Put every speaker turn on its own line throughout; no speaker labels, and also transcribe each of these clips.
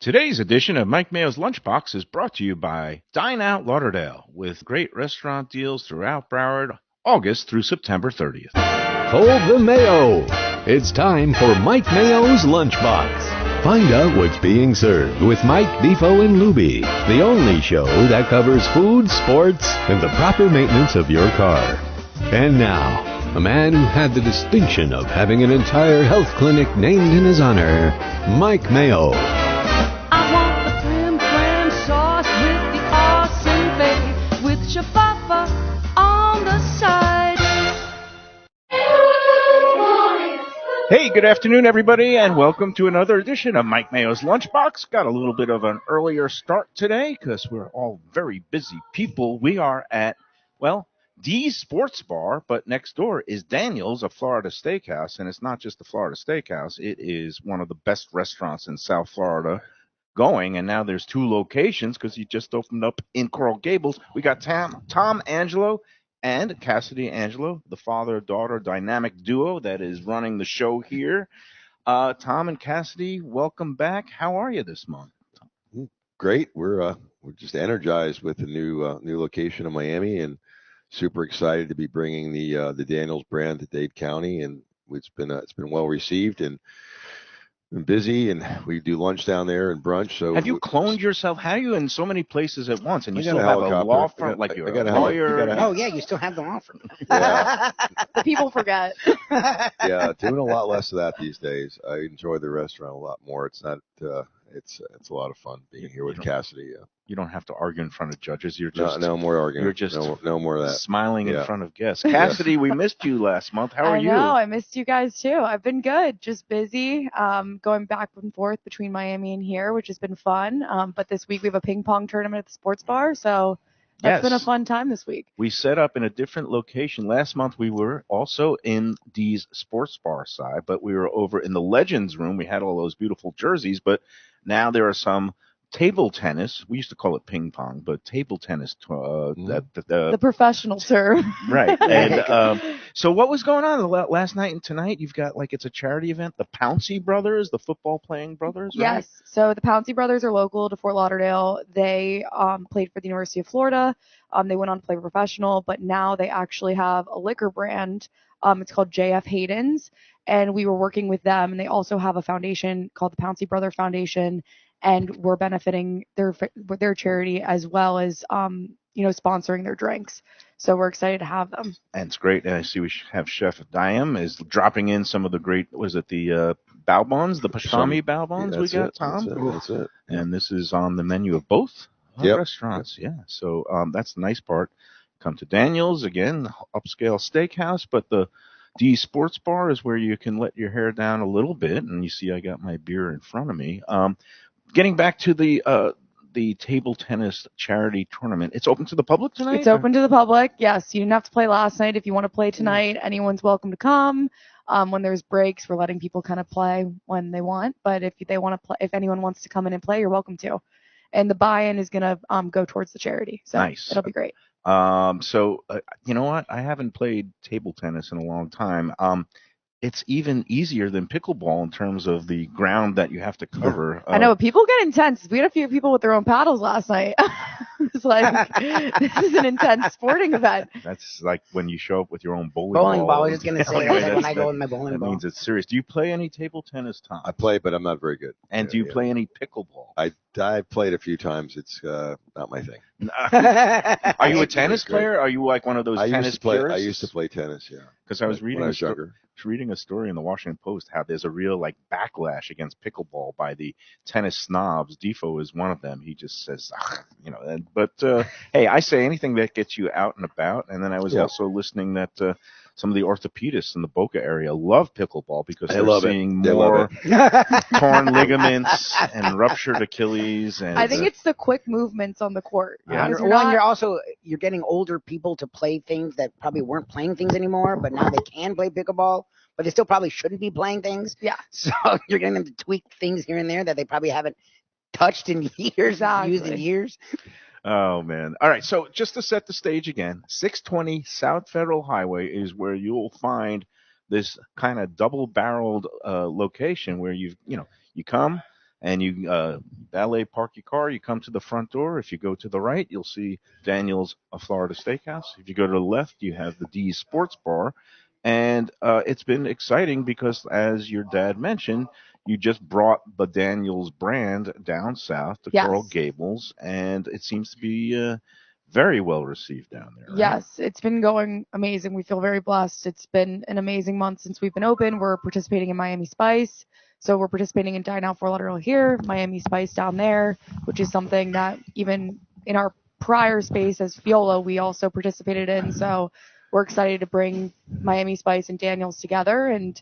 Today's edition of Mike Mayo's Lunchbox is brought to you by Dineout Lauderdale, with great restaurant deals throughout Broward, August through September 30th.
Hold the Mayo. It's time for Mike Mayo's Lunchbox. Find out what's being served with Mike, Defo, and Lubie, the only show that covers food, sports, and the proper maintenance of your car. And now, a man who had the distinction of having an entire health clinic named in his honor, Mike Mayo.
I want the creme clam sauce with the awesome fave, with shafafa on the side.
Hey, good afternoon, everybody, and welcome to another edition of Mike Mayo's Lunchbox. Got a little bit of an earlier start today because we're all very busy people. We are at, Dee's Sports Bar, but next door is Daniel's, a Florida Steakhouse, and it's not just a Florida Steakhouse. It is one of the best restaurants in South Florida going, and now there's two locations because he just opened up in Coral Gables. We got Tom Angelo and Cassidy Angelo, the father-daughter dynamic duo that is running the show here. Tom and Cassidy, welcome back. How are you this month?
Great. We're just energized with the new location in Miami, and super excited to be bringing the Daniel's brand to Dade County, and it's been well received and been busy, and we do lunch down there and brunch. So
have you cloned yourself? How are you in so many places at once, and you
I got
still
a
have a
helicopter.
law firm like you're
I got
a
a heli-
lawyer?
you got a-
Oh, yeah, you still have the law firm.
Yeah,
People forget.
yeah, doing a lot less of that these days. I enjoy the restaurant a lot more. It's not. It's a lot of fun being here with Cassidy. Yeah.
You don't have to argue in front of judges. You're just
No more arguing.
You're just
no more of that.
smiling in
Yeah.
front of guests. Cassidy, we missed you last month. How are
I
you?
know, I missed you guys too. I've been good, just busy, going back and forth between Miami and here, which has been fun. But this week we have a ping pong tournament at the sports bar, so that's been a fun time this week.
We set up in a different location. Last month we were also in Dee's Sports Bar side, but we were over in the Legends room. We had all those beautiful jerseys, but now there are some table tennis. We used to call it ping pong, but table tennis.
The professional term.
Right. And so what was going on last night and tonight? You've got, it's a charity event, the Pouncey Brothers, the football playing brothers, right?
Yes. So the Pouncey brothers are local to Fort Lauderdale. They played for the University of Florida. They went on to play professional, but now they actually have a liquor brand. It's called JF Hayden's, and we were working with them. And they also have a foundation called the Pouncey Brother Foundation, and we're benefiting their charity as well as sponsoring their drinks. So we're excited to have them.
And it's great. And I see we have Chef Diam is dropping in some of the great, the bao buns, the pastrami bao buns we got, Tom?
That's it.
And this is on the menu of both restaurants. Yep. Yeah. So that's the nice part. Come to Daniel's, again, upscale steakhouse, but the D Sports Bar is where you can let your hair down a little bit. And you see I got my beer in front of me. Getting back to the table tennis charity tournament, it's open to the public tonight?
It's open to the public. Yes, you didn't have to play last night. If you want to play tonight, anyone's welcome to come. When there's breaks, we're letting people kind of play when they want. But if they want to play, if anyone wants to come in and play, you're welcome to. And the buy-in is gonna go towards the charity. So
nice.
It'll be great.
So you know what? I haven't played table tennis in a long time. It's even easier than pickleball in terms of the ground that you have to cover.
I know, people get intense. We had a few people with their own paddles last night. It's like, this is an intense sporting event.
That's like when you show up with your own bowling
Bowling ball, I was
ball.
just going to say,
Anyway,
when I go with my bowling
that
ball.
means it's serious. Do you play any table tennis, Tom?
I play, but I'm not very good.
And do you play any pickleball?
I played a few times. It's not my thing.
Are you a tennis player? Are you like one of those tennis purists?
I used to play tennis, yeah.
Because I was reading
when I was younger.
Reading a story in the Washington Post how there's a real backlash against pickleball by the tennis snobs. Defo is one of them. He just says, but hey, I say anything that gets you out and about. And then I was also listening that some of the orthopedists in the Boca area love pickleball because they're seeing more torn ligaments and ruptured Achilles. And
I think it's the quick movements on the court.
Yeah.
You're getting older people to play things that probably weren't playing things anymore, but now they can play pickleball, but they still probably shouldn't be playing things.
Yeah.
So you're getting them to tweak things here and there that they probably haven't touched in years, used in years.
Oh, man. All right. So just to set the stage again, 620 South Federal Highway is where you'll find this kind of double-barreled location where you come, and you valet park your car. You come to the front door. If you go to the right, you'll see Daniel's Florida Steakhouse. If you go to the left, you have the D's Sports Bar. And it's been exciting because, as your dad mentioned, you just brought the Daniels brand down south to Coral
Yes.
Gables, and it seems to be very well received down there. Right?
Yes, it's been going amazing. We feel very blessed. It's been an amazing month since we've been open. We're participating in Miami Spice. So we're participating in Dineout Lauderdale here, Miami Spice down there, which is something that even in our prior space as Fiola, we also participated in. So we're excited to bring Miami Spice and Daniels together. And,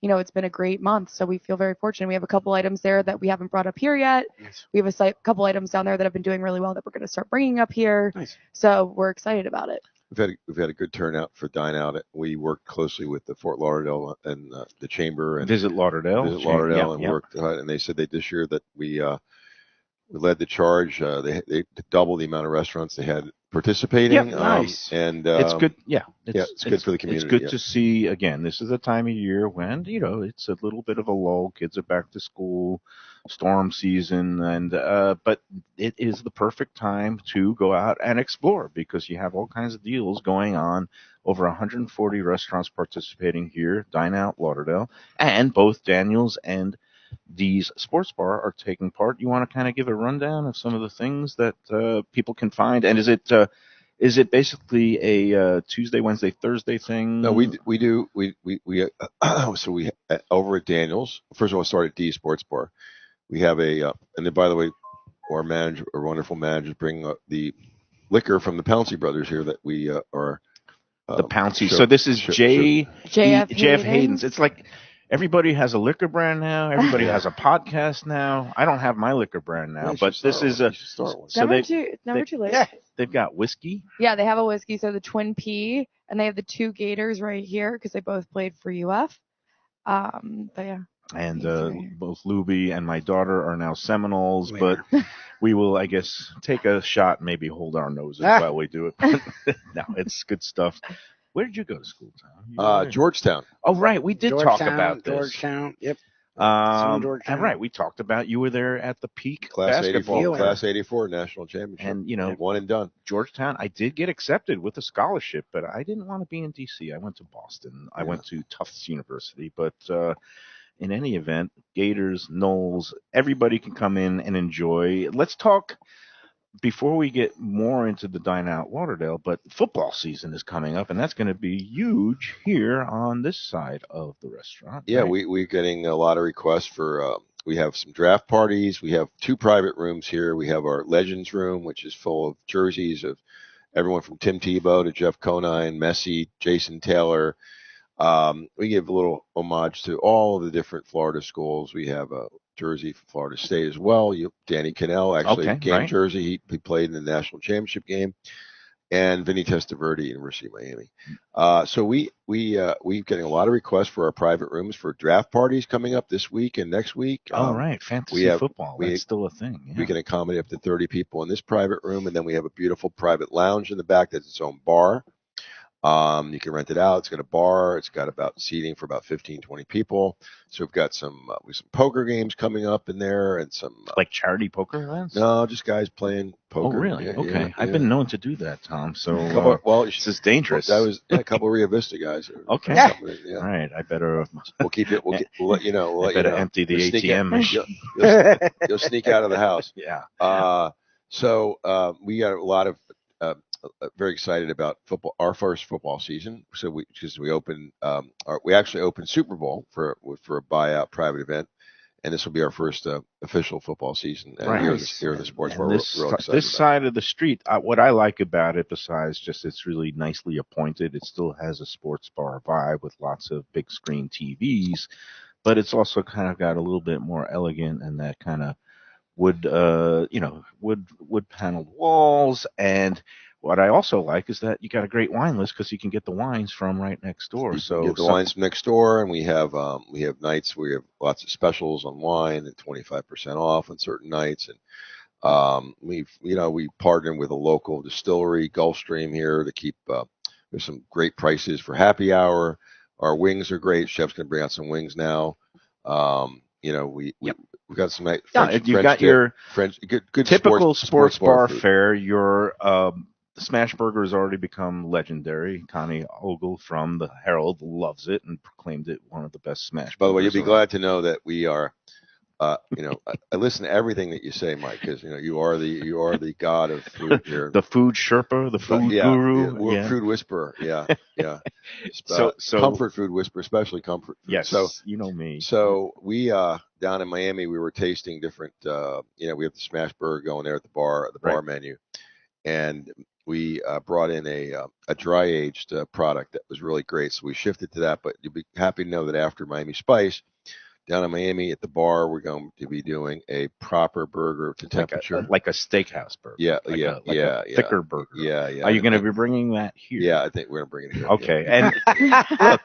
it's been a great month. So we feel very fortunate. We have a couple items there that we haven't brought up here yet.
Nice.
We have a couple items down there that have been doing really well that we're going to start bringing up here.
Nice.
So we're excited about it.
We've had a good turnout for Dine Out. We worked closely with the Fort Lauderdale and the Chamber and
Visit Lauderdale.
Worked. And they said this year that we led the charge. They doubled the amount of restaurants they had participating.
Yep, nice.
And
it's good. Yeah,
it's good for the community.
It's good to see. Again, this is a time of year when it's a little bit of a lull. Kids are back to school, storm season, and but it is the perfect time to go out and explore because you have all kinds of deals going on. Over 140 restaurants participating here, Dine Out Lauderdale, and both Daniels and D's Sports Bar are taking part. You want to kind of give a rundown of some of the things that people can find, and is it basically a Tuesday, Wednesday, Thursday thing?
No, we do so we over at Daniels. First of all, start at D's Sports Bar. We have and then by the way, our wonderful managers bring the liquor from the Pouncey brothers here that we are.
The Pouncey. So this is
JF
Hayden's. It's like everybody has a liquor brand now. Everybody has a podcast now. I don't have my liquor brand now, but this is a.
Start one.
So
never too late.
Yeah.
They've got whiskey.
Yeah, they have a whiskey, so the Twin P, and they have the two Gators right here because they both played for UF. But yeah.
And both Lubie and my daughter are now Seminoles, but we will, I guess, take a shot and maybe hold our noses while we do it. No, it's good stuff. Where did you go to school, Tom?
Georgetown.
Oh, right. We did talk about this.
Georgetown, yep.
And right, we talked about you were there at the peak basketball.
Class 84 national championship.
And,
one and done.
Georgetown, I did get accepted with a scholarship, but I didn't want to be in D.C. I went to Boston. I went to Tufts University, but in any event, Gators, Knowles, everybody can come in and enjoy. Let's talk before we get more into the Dine Out Lauderdale, but football season is coming up, and that's going to be huge here on this side of the restaurant.
Yeah,
right?
we're getting a lot of requests for. We have some draft parties. We have 2 private rooms here. We have our Legends room, which is full of jerseys of everyone from Tim Tebow to Jeff Conine, Messi, Jason Taylor. We give a little homage to all of the different Florida schools. We have a jersey for Florida State as well. Danny Cannell actually game jersey. He played in the national championship game, and Vinny Testaverde, University of Miami. So we're getting a lot of requests for our private rooms for draft parties coming up this week and next week.
Right, fantasy football. That's still a thing. Yeah.
We can accommodate up to 30 people in this private room, and then we have a beautiful private lounge in the back that's its own bar. You can rent it out. It's got a bar. It's got about seating for about 15, 20 people. So we've got some poker games coming up in there and some
like charity poker events.
No, just guys playing poker.
Oh, really?
Yeah,
okay.
yeah,
I've been known to do that, Tom. So this is dangerous.
That was a couple of Rio Vista guys.
Okay.
Yeah.
All right. I better.
We'll keep it. We'll let you know.
I better empty the ATM machine.
You'll sneak out of the house.
Yeah.
So we got a lot of. Very excited about football, our first football season. So we actually opened Super Bowl for a buyout private event, and this will be our first official football season here in the sports bar.
This side of the street, what I like about it, besides just it's really nicely appointed, it still has a sports bar vibe with lots of big screen TVs, but it's also kind of got a little bit more elegant and that kind of wood paneled walls. And what I also like is that you got a great wine list because you can get the wines from right next door.
You can get the wines from next door, and we have nights where we have lots of specials on wine and 25% off on certain nights. And we partner with a local distillery, Gulfstream here, to keep there's some great prices for happy hour. Our wings are great. Chef's going to bring out some wings now. We got some
Yeah,
French,
you've
French
got
dip,
your
French, good
typical sports bar
food.
fare. Your smash burger has already become legendary. Connie Ogle from the Herald loves it and proclaimed it one of the best smash
By the way, you'll
burgers
be
around.
glad to know that we are. I listen to everything that you say, Mike, because you are the god of food here.
The food Sherpa, the food guru,
food whisperer, yeah.
So
Comfort food whisperer, especially comfort food.
Yes,
So
you know me.
So we down in Miami, we were tasting different. We have the smash burger going there at the bar
Right.
menu, and we brought in a dry aged product that was really great. So we shifted to that. But you'll be happy to know that after Miami Spice, down in Miami at the bar, we're going to be doing a proper burger to temperature,
like a steakhouse burger.
Yeah,
a thicker burger.
Yeah.
Are you going to be bringing that here?
Yeah, I think we're going to bring it here.
Okay,
yeah.
and look,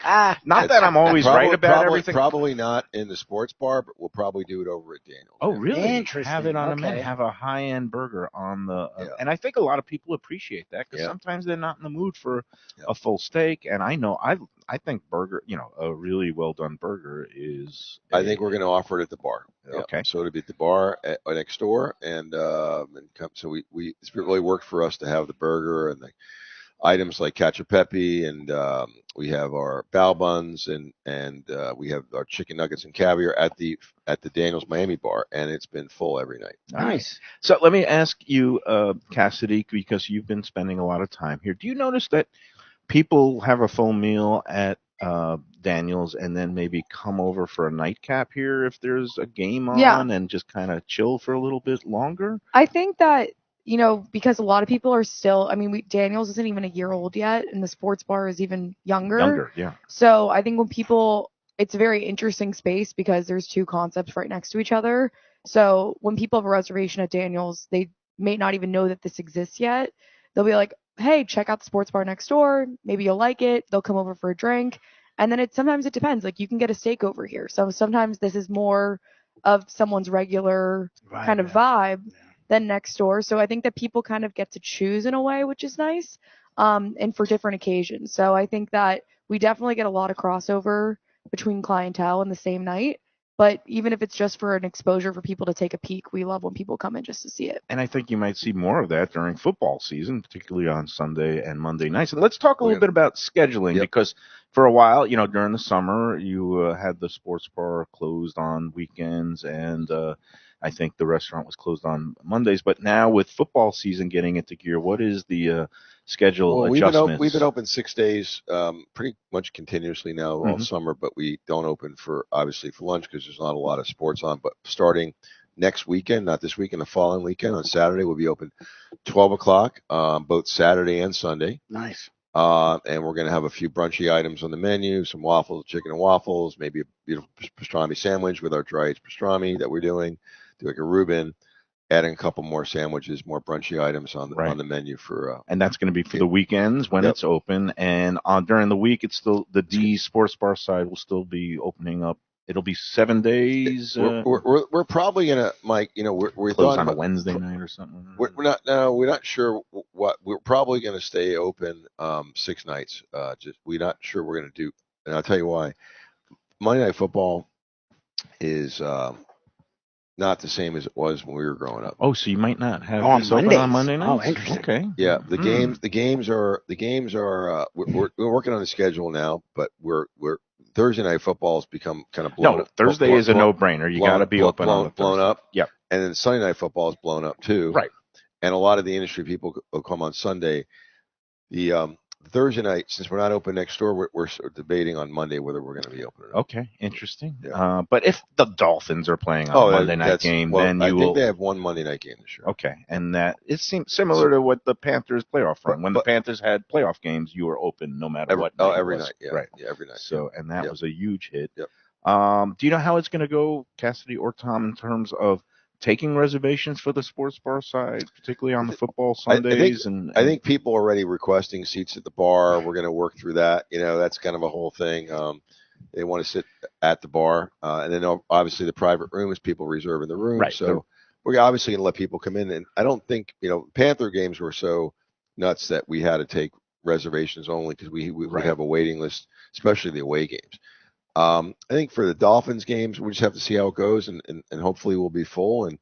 not that I'm always right about everything.
Probably not in the sports bar, but we'll probably do it over at Daniel's.
Oh, really?
Interesting.
Have it on a menu.
Okay.
Have a high-end burger on the, and I think a lot of people appreciate that because sometimes they're not in the mood for a full steak. And I know I think burger, a really well done burger is.
I think we're going to offer it at the bar.
Okay.
So it'll be at the bar next door, and come. So it's really worked for us to have the burger and the items like cacio pepe, and we have our bao buns, and we have our chicken nuggets and caviar at the Daniel's Miami bar, and it's been full every night.
Nice.
So let me ask you, Cassidy, because you've been spending a lot of time here. Do you notice that people have a full meal at Daniel's and then maybe come over for a nightcap here if there's a game on and just kind of chill for a little bit longer?
I think that, because a lot of people are still, Daniel's isn't even a year old yet, and the sports bar is even younger.
Yeah.
So I think it's a very interesting space because there's two concepts right next to each other. So when people have a reservation at Daniel's, they may not even know that this exists yet. They'll be like, hey, check out the sports bar next door. Maybe you'll like it. They'll come over for a drink. And then sometimes it depends. Like, you can get a steak over here. So sometimes this is more of someone's regular kind of vibe than next door. So I think that people kind of get to choose in a way, which is nice, and for different occasions. So I think that we definitely get a lot of crossover between clientele in the same night. But even if it's just for an exposure for people to take a peek, we love when people come in just to see it.
And I think you might see more of that during football season, particularly on Sunday and Monday nights. And let's talk a little bit about scheduling, because for a while, during the summer, you had the sports bar closed on weekends, and I think the restaurant was closed on Mondays. But now with football season getting into gear, what is the schedule adjustments?
We've been open 6 days, pretty much continuously now all summer, but we don't open obviously for lunch because there's not a lot of sports on. But starting next weekend, not this weekend, the following weekend on Saturday, we'll be open 12 o'clock, both Saturday and Sunday.
Nice.
And we're going to have a few brunchy items on the menu, some waffles, chicken and waffles, maybe a beautiful pastrami sandwich with our dry aged pastrami that we're doing, like a Reuben, adding a couple more sandwiches, more brunchy items on the menu for.
And that's going to be for the weekends when it's open, and during the week, it's still the D Sports Bar side will still be opening up. It'll be 7 days.
We're probably gonna, Mike. We're
close on a Wednesday night or something.
We're not sure what we're probably gonna stay open 6 nights. We're not sure we're gonna do, and I'll tell you why. Monday Night Football is not the same as it was when we were growing up.
Oh, so you might not have
this
open on Monday night?
Oh, interesting.
Okay.
Yeah, the games are. We're working on the schedule now, but we're Thursday Night Football has become kind of blown up.
Thursday is a no-brainer. You got to be open on the
blown up.
Yep.
And then Sunday Night Football is blown up too.
Right.
And a lot of the industry people will come on Sunday. The Thursday night, since we're not open next door, we're debating on Monday whether we're going to be open or not.
Okay, interesting.
Yeah.
But if the Dolphins are playing on a Monday night game, then
I think they have one Monday night game this year.
Okay, and that it seems similar to what the Panthers playoff run. When the Panthers had playoff games, you were open no matter what.
Every night. Yeah.
Right.
Yeah, every night.
So, and that was a huge hit.
Yep.
Do you know how it's going to go, Cassidy or Tom, in terms of taking reservations for the sports bar side, particularly on the football Sundays?
I think people are already requesting seats at the bar. We're going to work through that. That's kind of a whole thing. They want to sit at the bar, and then obviously the private rooms, people reserving the room.
Right.
So we're obviously going to let people come in. And I don't think Panther games were so nuts that we had to take reservations only because we have a waiting list, especially the away games. I think for the Dolphins games, we just have to see how it goes, and hopefully we'll be full, and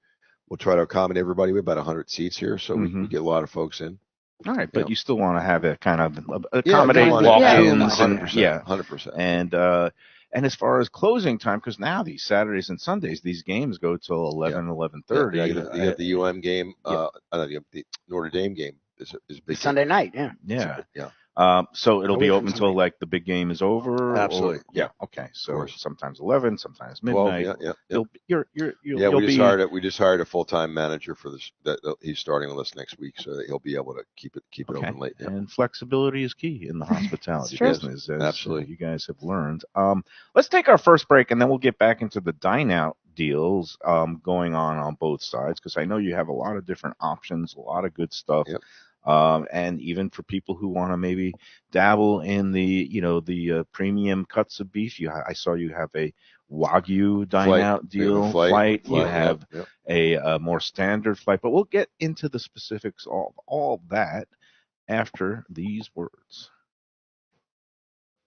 we'll try to accommodate everybody. We have about 100 seats here, so we get a lot of folks in.
All right, but you still want to have it kind of
Yeah,
accommodate walk-ins and
100%.
And as far as closing time, because now these Saturdays and Sundays, these games go till 11:30.
Yeah, you got the UM game, the Notre Dame game is a big
Sunday night.
Yeah.
Yeah.
So it'll be open until like the big game is over.
Absolutely.
Okay. So sometimes 11, sometimes midnight.
12, we just hired a full-time manager for this. That he's starting with us next week, so that he'll be able to keep it open late. Yeah.
And flexibility is key in the hospitality business, as
absolutely
you guys have learned. Let's take our first break, and then we'll get back into the dine-out deals going on both sides, because I know you have a lot of different options, a lot of good stuff.
Yep.
And even for people who want to maybe dabble in the premium cuts of beef, I saw you have a Wagyu dine-out deal flight. You have a more standard flight, but we'll get into the specifics of all that after these words.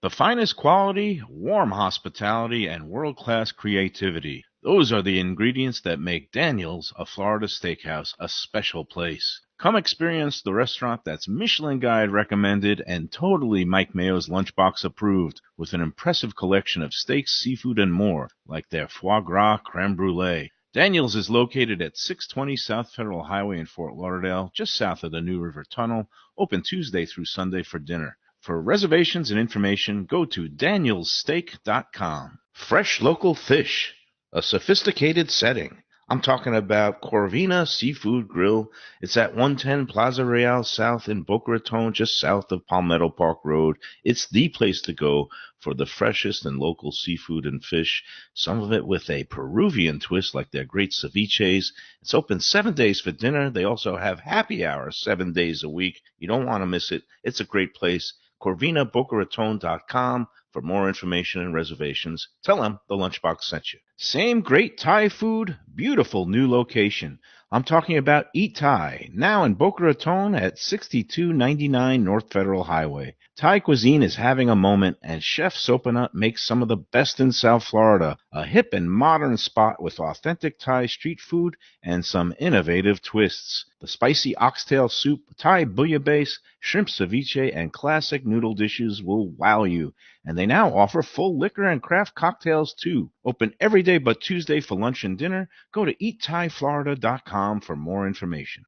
The finest quality, warm hospitality, and world-class creativity. Those are the ingredients that make Daniel's, a Florida Steakhouse, a special place. Come experience the restaurant that's Michelin Guide recommended and totally Mike Mayo's Lunchbox approved, with an impressive collection of steaks, seafood, and more, like their foie gras creme brulee. Daniel's is located at 620 South Federal Highway in Fort Lauderdale, just south of the New River Tunnel, open Tuesday through Sunday for dinner. For reservations and information, go to danielssteak.com. Fresh local fish, a sophisticated setting. I'm talking about Corvina Seafood Grill. It's at 110 Plaza Real South in Boca Raton, just south of Palmetto Park Road. It's the place to go for the freshest and local seafood and fish, some of it with a Peruvian twist like their great ceviches. It's open 7 days for dinner. They also have happy hour 7 days a week. You don't want to miss it. It's a great place. CorvinaBocaRaton.com for more information and reservations. Tell them the Lunchbox sent you. Same great Thai food, beautiful new location. I'm talking about Eat Thai, now in Boca Raton at 6299 North Federal Highway. Thai cuisine is having a moment, and Chef Sopanut makes some of the best in South Florida. A hip and modern spot with authentic Thai street food and some innovative twists. The spicy oxtail soup, Thai bouillabaisse, shrimp ceviche, and classic noodle dishes will wow you. And they now offer full liquor and craft cocktails too. Open every day but Tuesday for lunch and dinner. Go to eatthaiflorida.com for more information.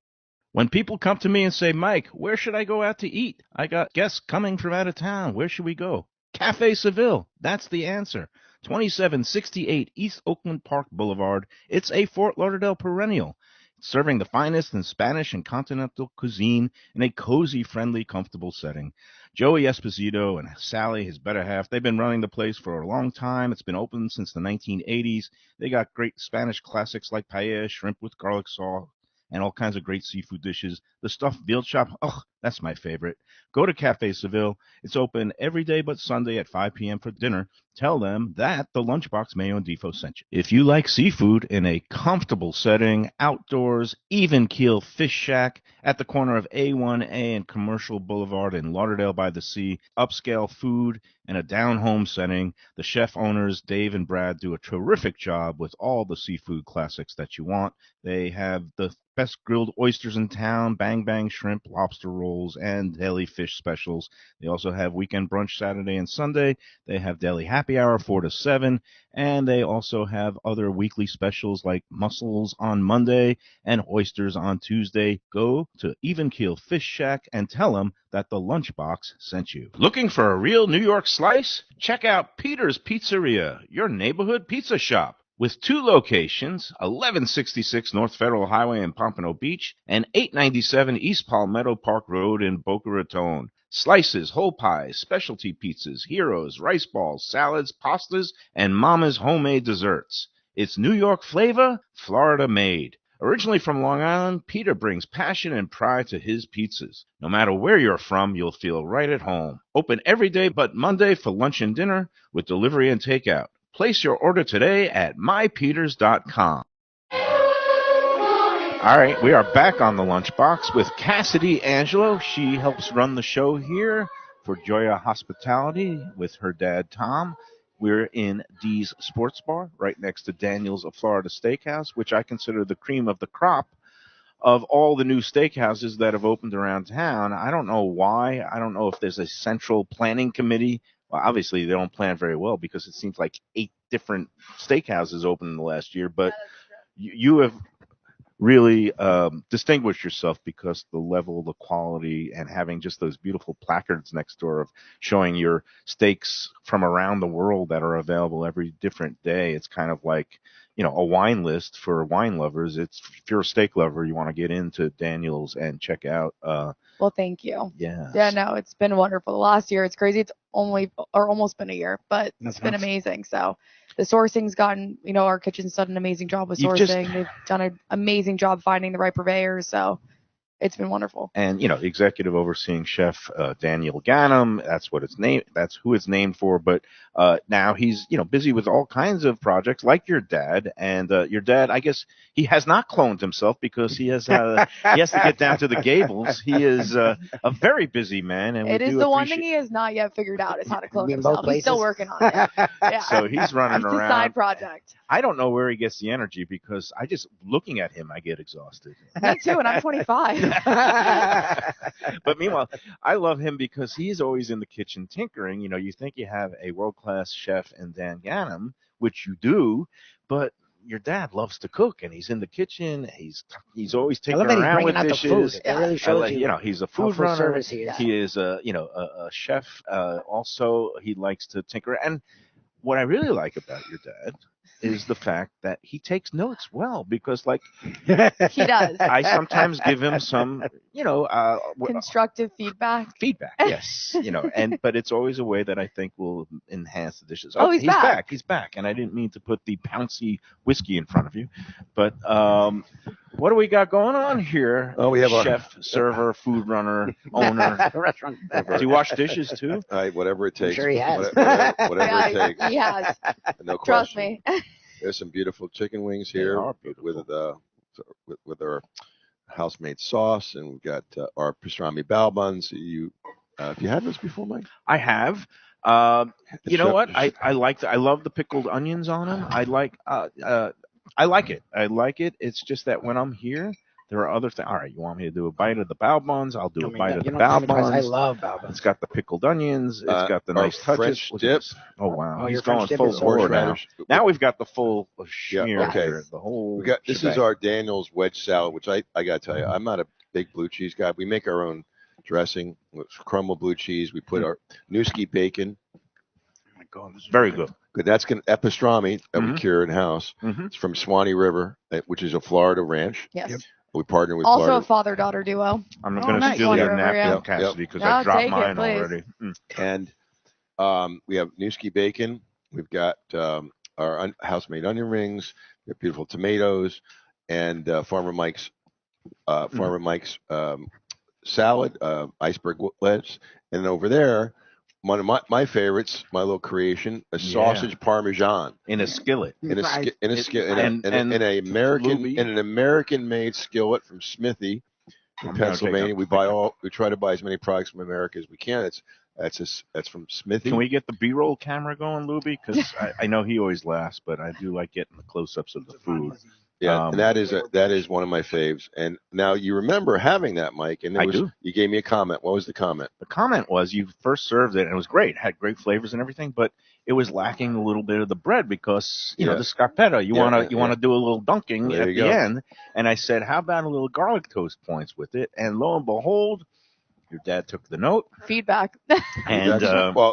When people come to me and say, Mike, where should I go out to eat? I got guests coming from out of town. Where should we go? Cafe Seville. That's the answer. 2768 East Oakland Park Boulevard. It's a Fort Lauderdale perennial, serving the finest in Spanish and continental cuisine in a cozy, friendly, comfortable setting. Joey Esposito and Sally, his better half, they've been running the place for a long time. It's been open since the 1980s. They got great Spanish classics like paella, shrimp with garlic sauce, and all kinds of great seafood dishes. The stuffed veal chop, that's my favorite. Go to Cafe Seville. It's open every day but Sunday at 5 p.m. for dinner. Tell them that the Lunchbox Mayo and Defo sent you. If you like seafood in a comfortable setting, outdoors, even keel fish shack at the corner of A1A and Commercial Boulevard in Lauderdale by the Sea, upscale food in a down-home setting, the chef owners, Dave and Brad, do a terrific job with all the seafood classics that you want. They have the best grilled oysters in town, bang bang shrimp, lobster rolls, and deli fish specials. They also have weekend brunch Saturday and Sunday. They have deli happy hour 4 to 7, and they also have other weekly specials like mussels on Monday and oysters on Tuesday. Go to Even Keel Fish Shack and tell them that the Lunchbox sent you. Looking for a real New York slice? Check out Peter's Pizzeria, your neighborhood pizza shop. With 2 locations, 1166 North Federal Highway in Pompano Beach and 897 East Palmetto Park Road in Boca Raton. Slices, whole pies, specialty pizzas, heroes, rice balls, salads, pastas, and Mama's homemade desserts. It's New York flavor, Florida made. Originally from Long Island, Peter brings passion and pride to his pizzas. No matter where you're from, you'll feel right at home. Open every day but Monday for lunch and dinner with delivery and takeout. Place your order today at mypeters.com. All right, we are back on the Lunchbox with Cassidy Angelo. She helps run the show here for Joya Hospitality with her dad, Tom. We're in Dee's Sports Bar, right next to Daniel's of Florida Steakhouse, which I consider the cream of the crop of all the new steakhouses that have opened around town. I don't know why. I don't know if there's a central planning committee. Well, obviously, they don't plan very well because it seems like 8 different steakhouses opened in the last year. But you have really distinguished yourself because the level, the quality, and having just those beautiful placards next door of showing your steaks from around the world that are available every different day. It's kind of like, a wine list for wine lovers. It's if you're a steak lover, you want to get into Daniel's and check out.
Well, thank you.
Yeah.
Yeah, no, it's been wonderful. The last year, it's crazy. It's almost been a year, but
That's
it's been
nuts.
amazing. So the sourcing's gotten, our kitchen's done an amazing job with
You've
sourcing. They've done an amazing job finding the right purveyors. So it's been wonderful.
And executive overseeing chef Daniel Gannam. That's what it's named. That's who it's named for. But now he's busy with all kinds of projects, like your dad. And your dad, I guess, he has not cloned himself because he has to get down to the Gables. He is a very busy man, and
It is the one thing he has not yet figured out is how to clone
In both
himself. He's still
places?
working on it. Yeah.
So he's running
It's a
around.
side project.
I don't know where he gets the energy because I just looking at him, I get exhausted.
Me too, and I'm 25.
But meanwhile, I love him because he's always in the kitchen tinkering. You think you have a world-class chef in Dan Gannam, which you do, but your dad loves to cook, and he's in the kitchen. He's always
I love
tinkering
that he's
around
bringing
with
out the
dishes.
food. It really shows
He's a
how
food
full
runner.
service he is.
He is a chef. Also, he likes to tinker. And what I really like about your dad is the fact that he takes notes well, because
He does.
I sometimes give him some,
Constructive feedback.
yes, but it's always a way that I think will enhance the dishes.
Oh, he's back.
He's back, and I didn't mean to put the pouncy whiskey in front of you, but what do we got going on here?
Oh, we have our
chef, server, food runner, owner.
Restaurant.
Do you wash dishes too?
whatever it takes.
sure he has.
Whatever
Yeah,
it takes.
he has.
No
Trust
question.
me.
There's some beautiful chicken wings
They
here
are beautiful.
with our house-made sauce, and we've got our pastrami bao buns. Have you had those before, Mike?
I have. You know what? I love the pickled onions on them. I like it. I like it. It's just that when I'm here, there are other things. All right, you want me to do a bite of the bao buns? I'll do a bite of the bao buns.
I love bao buns.
It's got the pickled onions. It's got the
our
nice touches.
French
Look at
dip.
this. Oh wow,
Oh,
he's
your
going
French dip
full
is
forward now.
horseradish.
Now we've got the full smear
Yeah, okay.
here, the whole.
This
shebang.
is our Daniel's wedge salad, which I got to tell you, I'm not a big blue cheese guy. We make our own dressing with crumbled blue cheese. We put our Newski bacon.
Oh my God, this is very good.
Good. That's pastrami that we cure in house.
Mhm.
It's from Swanee River, which is a Florida ranch.
Yes.
Yep.
We partner with
Also
Florida.
a father-daughter duo.
I'm
Oh,
going to
nice.
steal your
Wonderful,
napkin,
yeah.
Cassidy, because
No,
I dropped
take it,
mine
please.
already.
And we have Newski bacon. We've got our house-made onion rings. We have beautiful tomatoes, and Farmer Mike's salad, iceberg lettuce, and over there, one of my favorites, my little creation, a sausage parmesan
In a skillet.
in a
Right.
Lubie.
an American-made skillet from Smithy in Pennsylvania. We try to buy as many products from America as we can. That's from Smithy.
Can we get the B-roll camera going, Lubie? Because I know he always laughs, but I do like getting the close-ups of the food.
Yeah, and that is one of my faves. And now you remember having that, Mike, and
I do.
You gave me a comment. What was the comment?
The comment was you first served it, and it was great. It had great flavors and everything, but it was lacking a little bit of the bread because, the scarpetta, you want to do a little dunking
There
at
you
the
go.
end. And I said, how about a little garlic toast points with it? And lo and behold, your dad took the note.
Feedback.
And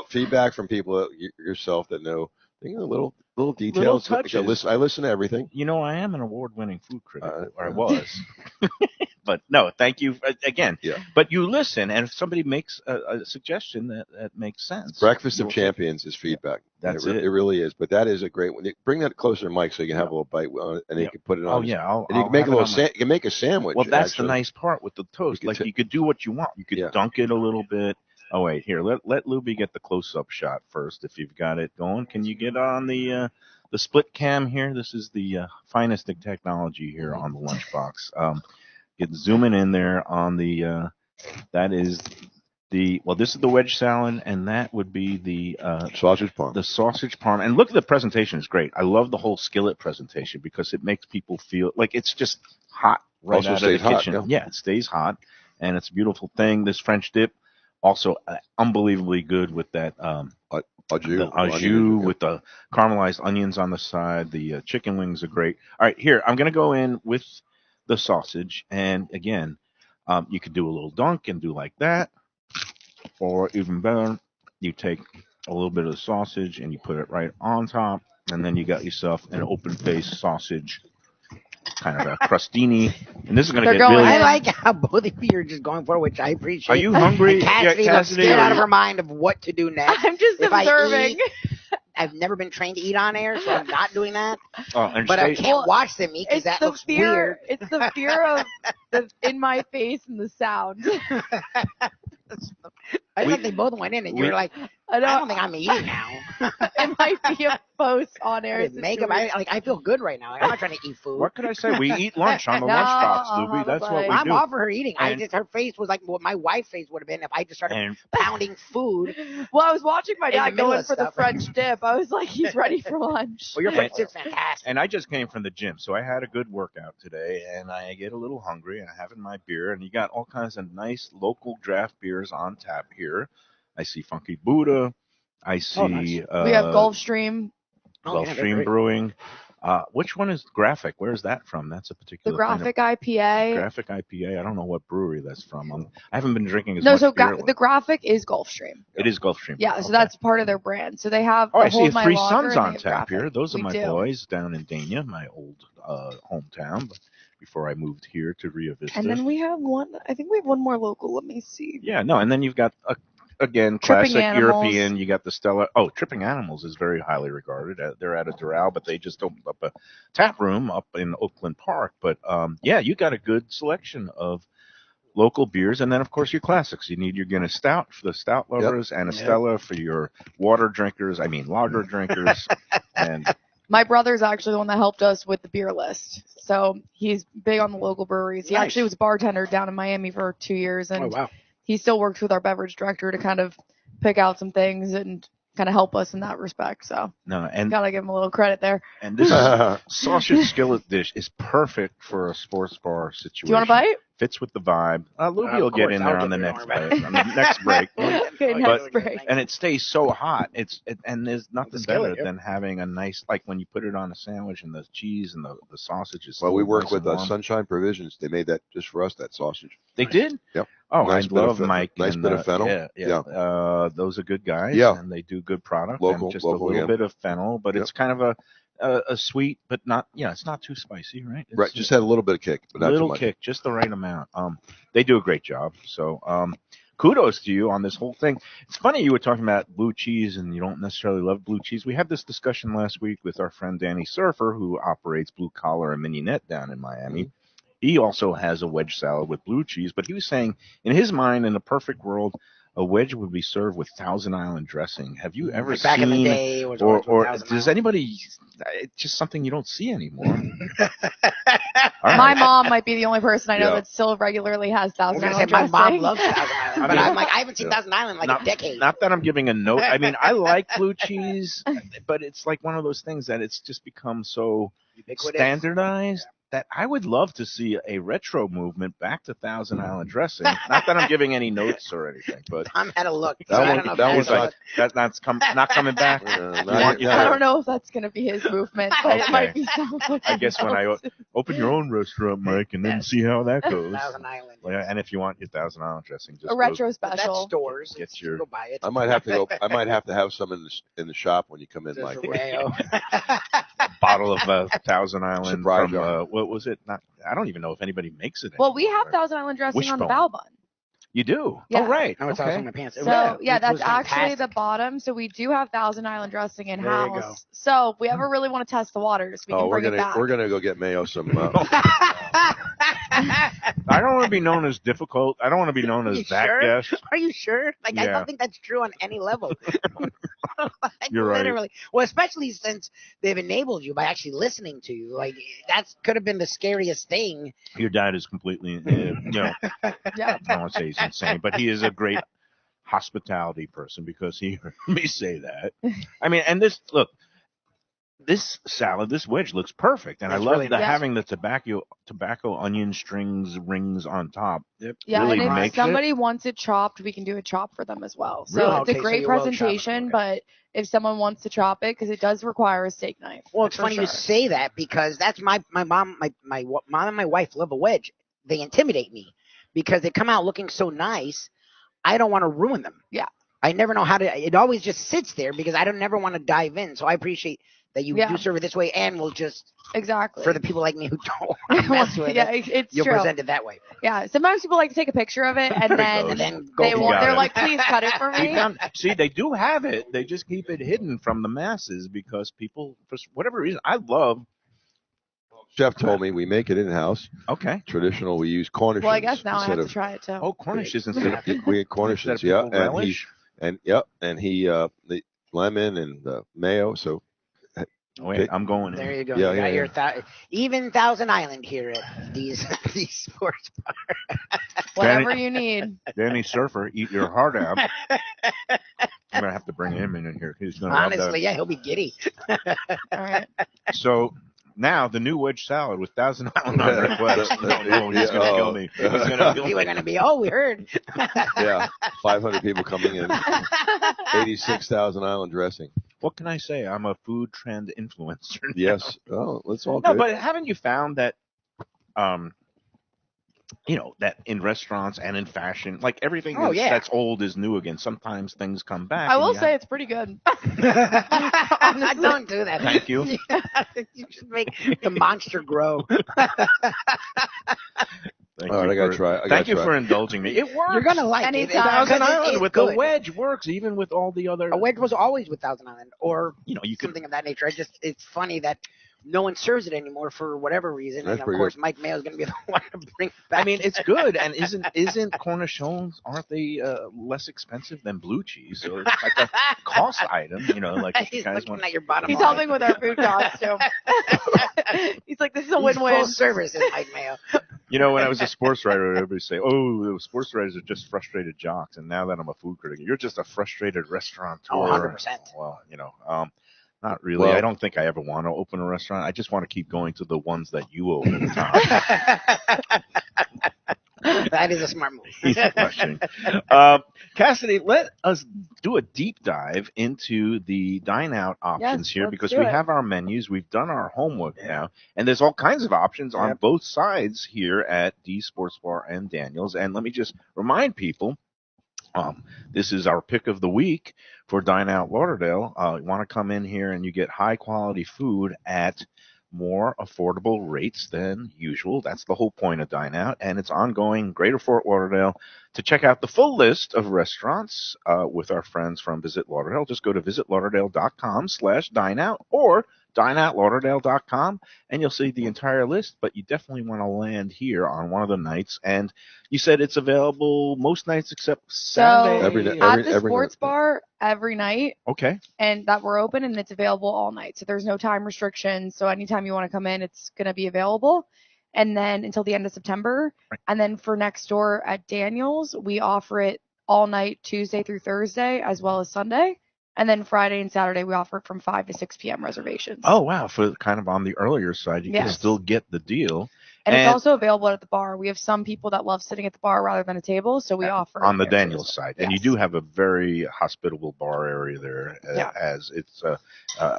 Feedback from people yourself that know little details.
touches.
I listen to everything.
I am an award-winning food critic, or I was. But no, thank you again.
Yeah.
But you listen, and if somebody makes a suggestion that makes sense.
Breakfast of Champions is feedback.
That's
it. It really is. But that is a great one. Bring that closer, Mike, so you can have a little bite, and you can put it on.
Oh yeah,
and you can make you can make a sandwich.
Well, that's
actually.
the nice part with the toast.
You could
You could do what you want. You could dunk it a little bit. Oh wait, here let Lubie get the close-up shot first. If you've got it going, can you get on the split cam here? This is the finest of technology here on the Lunchbox. Get zooming in there on the. That is This is the wedge salad, and that would be the
Sausage parm.
the sausage parm. And look at the presentation; it's great. I love the whole skillet presentation because it makes people feel like it's just hot right
Also
out of the
stays hot,
kitchen.
yeah.
It stays hot, and it's a beautiful thing. This French dip, also unbelievably good with that
Au
the
jus.
au jus with the caramelized onions on the side. The chicken wings are great. All right, here I'm gonna go in with the sausage, and again, you could do a little dunk and do like that. Or even better, you take a little bit of the sausage and you put it right on top, and then you got yourself an open faced sausage, kind of a crostini. And this is going to
They're
get
going
really.
I like how both of you are just going for it, which I appreciate.
Are you hungry?
And Cassidy looks
Cassidy,
scared
are
out of
you-
her mind of what to do next.
I'm just
If I
observing.
I've never been trained to eat on air, so I'm not doing that.
Oh, and
But I
stay-
can't
Well,
watch them eat because
It's
that
the
looks
fear.
weird.
It's the fear of the in my face and the sound.
I
We-
thought they both went in, and you
we-
were like,
I
I
don't.
don't think I'm eating now.
It might be a post on air.
Makeup. I feel good right now. Like, I'm not trying to eat food.
What could I say? We eat lunch on the
No,
lunchbox,
I'll
Lubie.
have a
That's what
bite.
we
I'm
do.
all for her eating.
And-
Her face was like what my wife's face would have been if I just started
And
pounding food.
Well, I was watching my
In the
dad
middle
going
of
for the
stuff.
French dip. I was like, he's ready for lunch.
Well, your
And-
French dip's fantastic.
And I just came from the gym, so I had a good workout today, and I get a little hungry, and I'm having my beer, and you got all kinds of nice local draft beers on tap here. I see Funky Buddha. I see
Oh, nice.
We have Gulfstream,
Gulfstream
great.
Brewing. Which one is Graphic? Where's that from? That's a
the
particular
Graphic
kind
IPA.
of Graphic IPA. I don't know what brewery that's from. I haven't been drinking as
No,
much
so
beer.
the Graphic is Gulfstream.
It is Gulfstream.
Yeah, so
Okay.
that's part of their brand. So they have
Oh,
the
I see
Hold
a
My
Three
Lager
Sons
and
on
they have
tap
Graphic.
here. Those are
We
my
do.
boys down in Dania, my old hometown. But before I moved here to Rio Vista.
And then we have one. I think we have one more local. Let me see.
Yeah, no, and then you've got again
Tripping
classic
Animals.
European. You got the Stella. Oh, Tripping Animals is very highly regarded. They're at a Doral, but they just opened up a tap room up in Oakland Park. But yeah, you got a good selection of local beers, and then of course your classics. You need your Guinness Stout for the stout lovers, and a
Yep.
Stella for your water drinkers. I mean lager drinkers, and
My brother's actually the one that helped us with the beer list. So he's big on the local breweries. He
Nice.
actually was a bartender down in Miami for 2 years, and
Oh wow.
he still works with our beverage director to kind of pick out some things and kind of help us in that respect. So
no, and
gotta give him a little credit there.
and this sausage skillet dish is perfect for a sports bar situation.
Do you want a bite?
Fits with the vibe. Lubie
Of
will get
course,
in
I'll
there on
get
the
there,
next
don't worry
break.
about
On the next break.
Okay,
But-
next break.
And it stays so hot. And there's nothing
The skillet,
better
yep.
than having a nice, like when you put it on a sandwich and the cheese and the sausage is.
Well, we
still
work
nice
with
and warm.
Sunshine Provisions. They made that just for us, that sausage.
They did.
Yep.
Oh,
Nice
I
bit of
love Mike.
nice
and,
bit of fennel.
Yeah. Those are good guys.
Yeah.
And they do good product.
Local-
and just
local
a little
again.
bit of fennel, but
Yep.
it's kind of a sweet, but not. Yeah, it's not too spicy, right? It's
Right. Just had a little bit of kick, but not too
little
much.
kick, just the right amount. They do a great job. So, kudos to you on this whole thing. It's funny you were talking about blue cheese and you don't necessarily love blue cheese. We had this discussion last week with our friend Danny Surfer, who operates Blue Collar and Mininette down in Miami. He also has a wedge salad with blue cheese, but he was saying in his mind, in a perfect world, a wedge would be served with Thousand Island dressing. Have you ever
Like back
seen,
in the day, it was
or
always
or
1,000
does
miles.
anybody? It's just something you don't see anymore. All
My
right.
mom might be the only person I know
Yeah.
that still regularly has
I was
Thousand
gonna say
Island
my
dressing.
mom loves Thousand Island,
I
but
mean-
I'm like I haven't seen
Yeah.
Thousand Island in like a decade.
Not that I'm giving a note. I mean, I like blue cheese, but it's like one of those things that it's just become so
Ubiquitous.
standardized that I would love to see a retro movement back to Thousand Island dressing. Not that I'm giving any notes or anything, but
Tom had a look.
That
so I
one-
don't know if
that
that's
one's
like,
not coming back.
Yeah,
want your-
I don't know if that's going to be his movement, but
Okay.
it might be someone
I guess when I
else's.
open your own restaurant, Mike, and then
Yes.
see how that goes.
Thousand Island.
Yeah, and if you want your Thousand Island dressing, just
A retro
But that's
special.
stores.
Get your-
Go buy it.
I might have to go. I might have to have some in the shop when you come in,
Just
Mike.
for Mayo.
bottle of Thousand Island
Surprise
from
jar.
what was it? Not. I don't even know if anybody makes it.
Well, we
anymore.
have Thousand Island dressing on the
Wishbone.
bao bun.
You do?
Yeah.
Oh, right.
No, it's
okay.
also in my pants.
So yeah,
It
that's
was
actually the
fantastic.
bottom. So we do have Thousand Island dressing in
There you go.
house. So if we ever really want to test the waters, we can
Oh, we're
bring it back.
gonna go get Mayo some.
I don't want to be known as difficult. I don't want to be known as
You
that
sure?
guest.
Are you sure? Like, I
Yeah.
don't think that's true on any level. Like,
You're right.
literally. Well, especially since they've enabled you by actually listening to you. Like, that could have been the scariest thing.
Your dad is completely,
Yeah.
I don't want to say he's insane, but he is a great hospitality person because he heard me say that. I mean, and this look, this salad, this wedge looks perfect, and
That's
I love
really
the
nice.
having the tobacco onion strings rings on top. It
Yeah,
really
and if
makes
somebody
it.
wants it chopped, we can do a chop for them as well. So
Really?
it's
Okay,
a
so
great
you will chop it,
presentation,
okay.
but if someone wants to chop it, because it does require a steak knife.
Well, it's
for
funny
sure.
you say that because that's my mom, my mom and my wife love a wedge. They intimidate me because they come out looking so nice. I don't want to ruin them.
Yeah.
I never know how to. It always just sits there because I don't never want to dive in. So I appreciate that you
Yeah.
do serve it this way, and we'll just
Exactly.
for the people like me who don't want to mess with
yeah,
it.
it's
You'll
true.
present it that way,
Yeah, sometimes people like to take a picture of it and then
and then go.
they
for
want.
it.
They're
it.
like, please cut it for me.
See, they do have it. They just keep it hidden from the masses because people, for whatever reason, I love.
Chef told me we make it in house.
Okay.
Traditional, we use Cornish
Well, I guess now I
instead
have
of
to try it too.
Oh, Cornishes instead of
we had Cornishes, yeah,
people relish.
and he the lemon and the mayo. So
Wait, I'm going
There
in.
you go.
Yeah,
you got
yeah,
your even Thousand Island here at these these sports bars.
Whatever you need.
Danny Surfer, eat your heart out. I'm gonna have to bring him in here. He's gonna love
Honestly,
that.
yeah, he'll be giddy.
All right.
So now the new wedge salad with Thousand Island on request. Oh, he's gonna kill me. He's gonna kill
People are
me.
gonna be. Oh, we heard.
yeah, 500 people coming in, 86,000 island dressing.
What can I say? I'm a food trend influencer. now.
Yes, oh, that's all
No,
good.
but haven't you found that, that in restaurants and in fashion, like everything
Oh, yeah.
that's old is new again. Sometimes things come back.
I
and
will
you
say
have-
it's pretty good.
Don't do that.
Thank you.
You should make the monster grow.
Thank
All right,
you
I gotta
for-
try.
Thank you for indulging me. It works.
You're gonna like it.
Anytime.
Thousand
because
Island
it's
with
good.
the wedge works even with all the other.
A wedge was always with Thousand Island, or
You can.
something of that nature. It's funny that no one serves it anymore for whatever reason.
That's
And of
pretty
course, Mike Mayo is going to be the one to bring it back.
I mean, it's good, and isn't cornichons? Aren't they less expensive than blue cheese? So it's like a cost item, like if you
He's
guys
looking
want.
at your bottom
He's
line.
helping with our food costs too. He's like, this is a
He's
win-win.
full service is Mike Mayo.
When I was a sports writer, everybody say, "Oh, the sports writers are just frustrated jocks." And now that I'm a food critic, you're just a frustrated restaurateur.
Oh, 100%.
Well, not really.
Well-
I don't think I ever want to open a restaurant. I just want to keep going to the ones that you open. Tom.
That is a smart move.
He's questioning. Cassidy, let us do a deep dive into the dine-out options
Yes,
here
let's
because
do
we
it.
have our menus. We've done our homework now, and there's all kinds of options on
Yep.
both sides here at D Sports Bar and Daniels. And let me just remind people, this is our pick of the week for Dine Out Lauderdale. You want to come in here and you get high-quality food at more affordable rates than usual. That's the whole point of Dine Out, and it's ongoing Greater Fort Lauderdale. To check out the full list of restaurants with our friends from Visit Lauderdale, just go to visitlauderdale.com/dineout or dineoutlauderdale.com, and you'll see the entire list, but you definitely want to land here on one of the nights. And you said it's available most nights except Saturday.
Every
at
night.
the sports bar every night,
Okay.
and that we're open, and it's available all night. So there's no time restrictions. So anytime you want to come in, it's going to be available. And then until the end of September.
Right.
And then for next door at Daniels, we offer it all night, Tuesday through Thursday, as well as Sunday. And then Friday and Saturday, we offer it from 5 to 6 p.m. reservations.
Oh, wow. For kind of on the earlier side, you can
Yes.
still get the deal.
And
and-
it's also available at the bar. We have some people that love sitting at the bar rather than a table, so we offer it
On the
there, too.
Daniels side. And you
Yes.
do have a very hospitable bar area there,
Yeah.
as it's a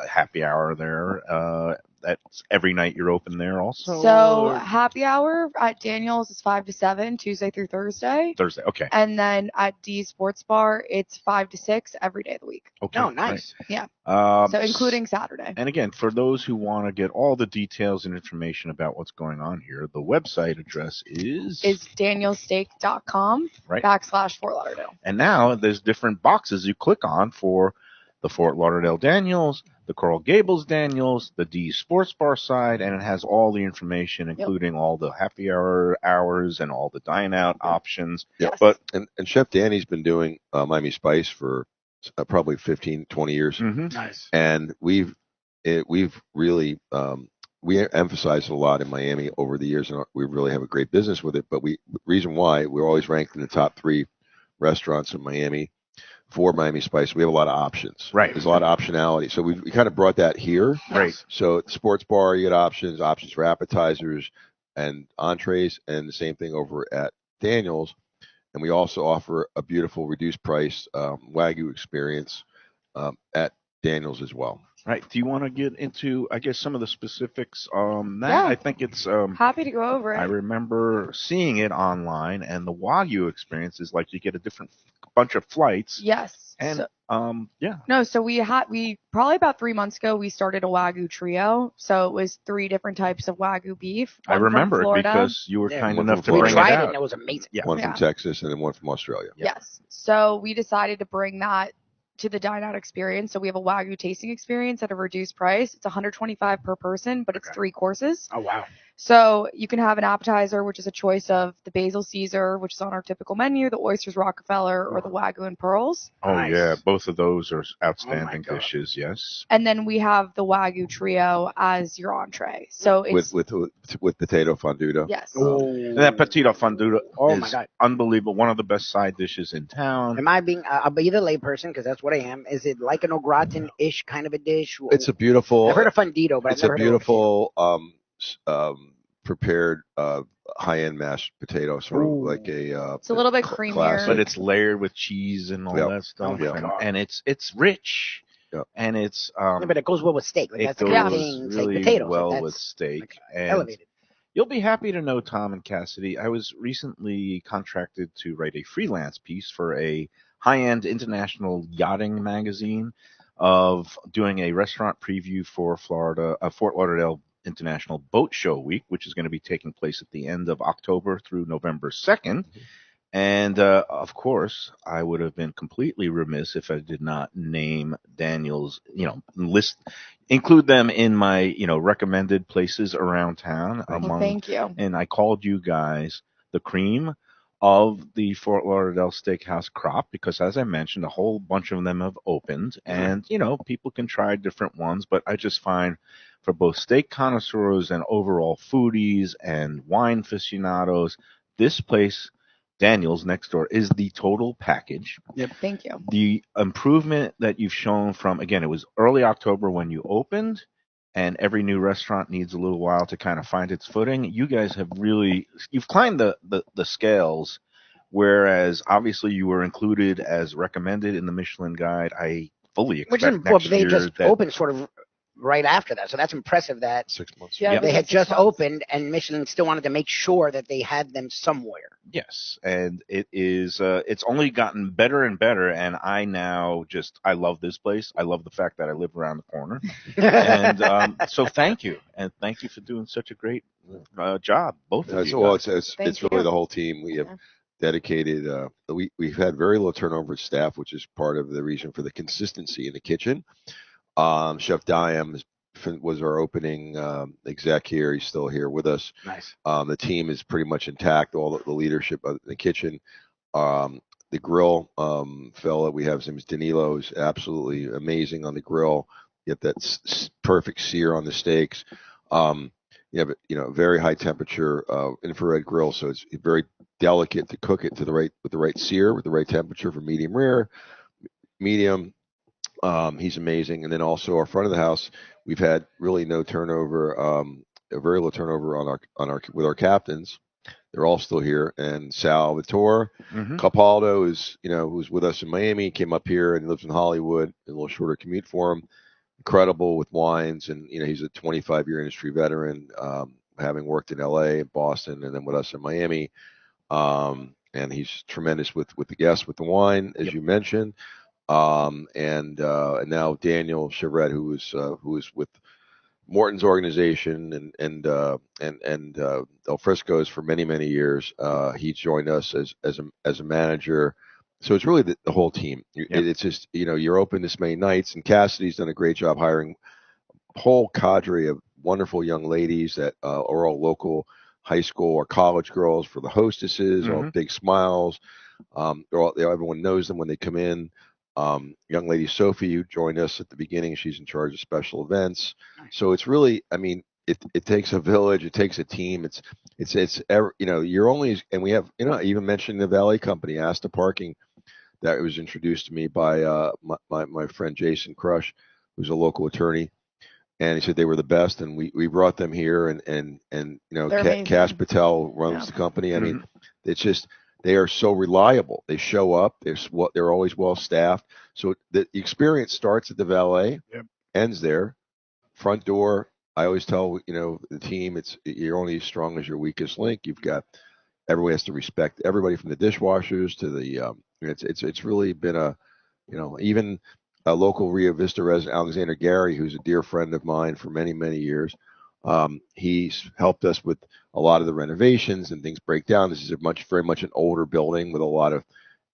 happy hour there. That's every night you're open there also?
So
or
happy hour at Daniels is 5 to 7, Tuesday through Thursday.
Thursday. Okay.
And then at D Sports Bar, it's 5 to 6 every day of the week.
Okay.
Oh, nice.
Yeah.
Right.
So including Saturday.
And again, for those who want to get all the details and information about what's going on here, the website address is
danielsteak.com
Right.
/Fort Lauderdale.
And now there's different boxes you click on for the Fort Lauderdale Daniels, the Coral Gables Daniels, the D Sports Bar side, and it has all the information, including all the happy hour hours and all the dine out options.
Yeah,
Yes.
but and Chef Danny's been doing Miami Spice for probably 15, 20 years,
Nice.
and we've really we emphasized a lot in Miami over the years, and we really have a great business with it. But reason why we're always ranked in the top 3 restaurants in Miami for Miami Spice. We have a lot of options.
Right.
There's a lot of optionality. So we kind of brought that here.
Right.
So at the sports bar, you get options for appetizers and entrees, and the same thing over at Daniel's. And we also offer a beautiful reduced price Wagyu experience at Daniel's as well.
Right. Do you want to get into, I guess, some of the specifics on that?
Yeah.
I think it's.
Happy to go over it.
I remember seeing it online, and the Wagyu experience is like you get a different bunch of flights.
Yes.
And yeah.
No, so we probably about 3 months ago we started a Wagyu trio. So it was 3 different types of Wagyu beef.
I remember it
Florida.
because you were kind
One
enough
from
to
We
bring
Florida.
it
tried it
out.
and it was amazing.
Yeah.
One from Texas and then one from Australia.
Yes. So we decided to bring that to the Dineout experience. So we have a Wagyu tasting experience at a reduced price. It's $125 per person, but it's 3 courses.
Oh, wow.
So you can have an appetizer, which is a choice of the basil Caesar, which is on our typical menu, the oysters Rockefeller, or the Wagyu and pearls.
Oh,
Nice.
yeah. Both of those are outstanding
God.
dishes, yes.
And then we have the Wagyu trio as your entree. So it's
With potato fondue.
yes.
And that potato fondue
Oh, my
is
God.
unbelievable. One of the best side dishes in town.
Am I being, I'll be the layperson because that's what I am. Is it like an au gratin-ish kind of a dish?
It's a beautiful.
I've heard of fundito, but
It's
I've
a
never heard of
beautiful prepared high-end mashed potato, sort of
Ooh.
like a.
It's a little bit
classic.
creamier.
But it's layered with cheese and all
Yep.
that stuff.
Oh, my
and,
God.
and it's rich.
Yep.
And it's
Yeah, but it goes well with steak. Like,
it
that's the
goes
kind of thing. It's
really
like potatoes.
well
like,
with
that's
steak.
like
And
elevated.
you'll be happy to know, Tom and Cassidy, I was recently contracted to write a freelance piece for a high-end international yachting magazine of doing a restaurant preview for Fort Lauderdale International Boat Show Week, which is going to be taking place at the end of October through November 2nd. And of course, I would have been completely remiss if I did not name Daniel's, include them in my, recommended places around town.
Well, thank you.
And I called you guys the cream of the Fort Lauderdale Steakhouse crop because, as I mentioned, a whole bunch of them have opened, and people can try different ones. But I just find for both steak connoisseurs and overall foodies and wine aficionados, this place, Daniel's next door, is the total package.
Thank you.
The improvement that you've shown from, again, it was early October when you opened, and every new restaurant needs a little while to kind of find its footing. You guys have you've climbed the scales, whereas obviously you were included as recommended in the Michelin Guide. I fully expect next
they
year
just
that
opened sort of right after that. So that's impressive that
6 months.
Yeah,
they had
6
just
months.
opened and Michelin still wanted to make sure that they had them somewhere.
yes, and it is it's only gotten better and better, and I love this place. I love the fact that I live around the corner. And so thank you, and thank you for doing such a great job, both of you.
Well,
guys.
it's
Thank
really
you.
the whole team. We have
Yeah.
dedicated. We've had very little turnover of staff, which is part of the reason for the consistency in the kitchen. Chef Diam was our opening exec here. He's still here with us.
Nice.
The team is pretty much intact. All the leadership of the kitchen. The grill fella we have, his name is Danilo, is absolutely amazing on the grill. Get that perfect sear on the steaks. You have very high temperature infrared grill, so it's very delicate to cook it with the right sear, with the right temperature for medium rare, medium. He's amazing. And then also our front of the house, we've had really no turnover, very little turnover with our captains. They're all still here. And Salvatore Capaldo is, who's with us in Miami, came up here and lives in Hollywood, a little shorter commute for him. Incredible with wines, and he's a 25-year industry veteran, having worked in LA, Boston, and then with us in Miami. And he's tremendous with the guests, with the wine, as you mentioned. And now Daniel Chevret, who is with Morton's organization and Del Frisco's for many years. He joined us as a manager. So it's really the whole team. It's just you're open this many nights, and Cassidy's done a great job hiring a whole cadre of wonderful young ladies that are all local high school or college girls for the hostesses, all big smiles. Everyone knows them when they come in. Young lady Sophie, who joined us at the beginning, she's in charge of special events. So it's really, it takes a village, it takes a team. You're only, and we have, I even mentioned the valet company, Asta Parking. that was introduced to me by my friend Jason Crush, who's a local attorney. And he said they were the best, and we brought them here, and
They're amazing.
Cash Patel runs
Yeah.
the company. I mean, it's just they are so reliable. They show up. They're always well staffed. So the experience starts at the valet, ends there, front door. I always tell the team, you're only as strong as your weakest link. You've got everyone has to respect everybody from the dishwashers to the. It's really been even a local Rio Vista resident, Alexander Gary, who's a dear friend of mine for many, many years. He's helped us with a lot of the renovations and things break down. This is very much an older building with a lot of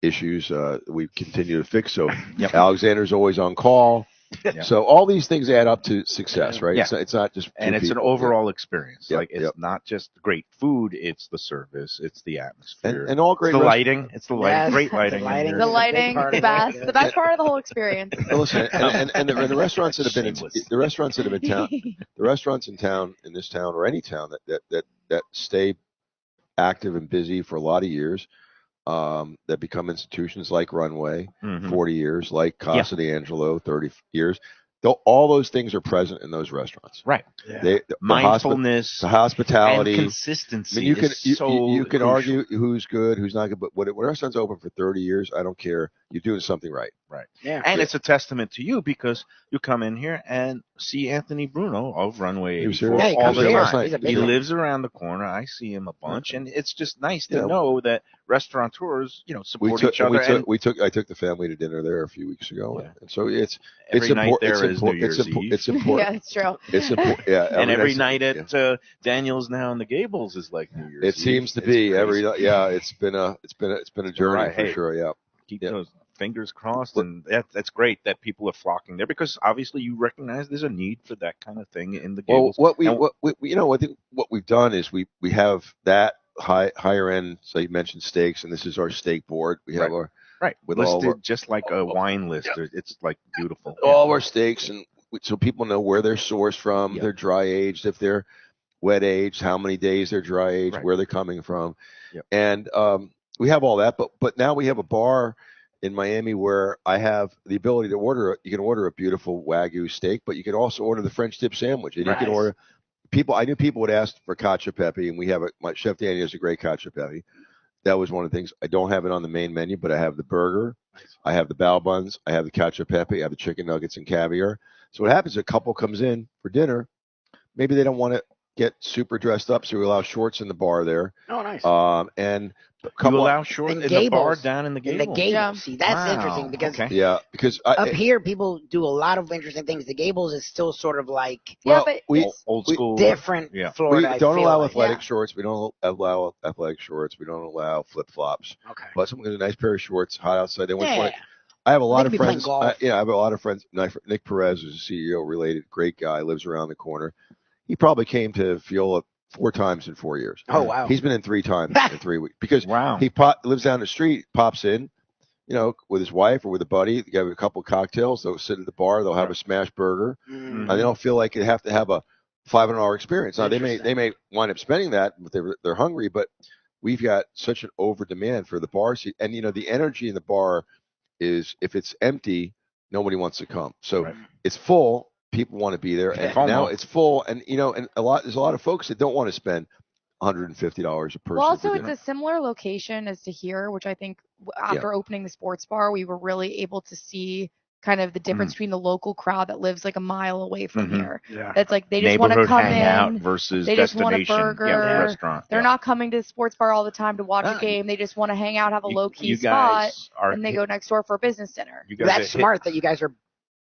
issues we continue to fix. So Alexander's always on call.
Yeah.
So all these things add up to success, right?
Yeah.
It's not just
and it's
people.
an overall experience.
Yep.
Like it's not just great food; it's the service, it's the atmosphere,
and all great
it's the lighting. It's the lighting.
Yes,
Great
the
lighting.
lighting.
The
It's a big
lighting,
part
the
of
best,
it.
the best part of the whole experience.
Well, listen, and the restaurants that have been
Shameless.
the restaurants that have been town, the restaurants in this town or any town that stay active and busy for a lot of years, that become institutions like Runway, 40 years, like Cassidy, Angelo, 30 years. All those things are present in those restaurants.
Right.
The
Mindfulness,
the hospitality,
and consistency.
I mean, you can
crucial.
argue who's good, who's not good, but when a restaurant's open for 30 years, I don't care. You're doing something right.
Right.
Yeah.
And it's a testament to you because you come in here and see Anthony Bruno of Runway
He was
84
here.
Yeah, he
all
comes
the
here.
time.
He's a big
He
one.
lives around the corner. I see him a bunch, and it's just nice to
Yeah.
know that restaurateurs, support each other.
I took the family to dinner there a few weeks ago,
Yeah.
and so it's
Every night
important.
there is New Year's
It's
Eve.
important.
Yeah, it's true.
It's important. Yeah,
And every
night's-
night at Daniel's now in the Gables is like New Year's
it
Eve.
seems to
It's
be
crazy.
it's been a journey
Right.
for
Hey,
sure. Yeah.
Keep
Yeah.
those fingers crossed, and that's great that people are flocking there because obviously you recognize there's a need for that kind of thing in the
Well,
Gables.
what we've done is we have that higher end. So you mentioned steaks, and this is our steak board. We have
Right,
with
listed
all of our-
just like a wine list. It's like beautiful.
all of our steaks, and so people know where they're sourced from.
Yep.
They're dry aged, if they're wet aged, how many days they're dry aged,
Right.
where they're coming from,
Yep.
and we have all that. But now we have a bar in Miami where I have the ability to order. You can order a beautiful Wagyu steak, but you can also order the French dip sandwich, and you can
Nice.
order. I knew people would ask for cacio pepe, and we have my chef Danny has a great cacio pepe. That was one of the things. I don't have it on the main menu, but I have the burger, I have the bao buns, I have the cacio pepe, I have the chicken nuggets and caviar. So what happens? A couple comes in for dinner. Maybe they don't want to get super dressed up, so we allow shorts in the bar there.
Oh, nice.
And a
You
couple.
allow short
And
in the bar
Gables.
down in the
In
Gables.
the Gables.
Yeah.
See, that's
Wow,
interesting because
okay.
Yeah, because
up here people do a lot of interesting things. The Gables is still sort of like
Yeah, but
we
it's-
Old
we-
school.
different
Yeah.
Florida.
we
I
don't
feel
allow
like.
athletic
Yeah.
shorts. We don't allow athletic shorts. We don't allow flip flops.
Okay.
But someone gets a nice pair of shorts, hot outside. They want.
Yeah.
I have a lot
They
of
could be playing
friends.
golf.
I have a lot of friends. Nick Perez, who's a CEO related, great guy, lives around the corner. He probably came to Fiola 4 times in 4 years.
Oh wow.
He's been in 3 times in 3 weeks because
Wow.
he lives down the street, pops in, with his wife or with a buddy. They have a couple cocktails. They'll sit at the bar. They'll have a smash burger,
Mm.
and they don't feel like they have to have a $500 experience. Now they may
Interesting.
wind up spending that, but they're hungry. But we've got such an over demand for the bar seat, and the energy in the bar is if it's empty, nobody wants to come. So
Right.
it's full. People want to be there, and
FOMO.
now it's full. And and there's a lot of folks that don't want to spend $150 a person.
Well, also
for
it's
dinner.
a similar location as to here, which I think after opening the sports bar, we were really able to see kind of the difference between the local crowd that lives like a mile away from
Mhm.
here.
Yeah.
That's like they just want to
Neighborhood
come
hangout
in.
versus
They just want a
destination
burger.
restaurant.
They're
Yeah.
not coming to the sports bar all the time to watch
Ah,
a game. They just want to hang out, have a
You-
low key
you
spot,
guys are
and they
hit-
go next door for a business dinner.
You guys
That's
are hit-
smart that you guys are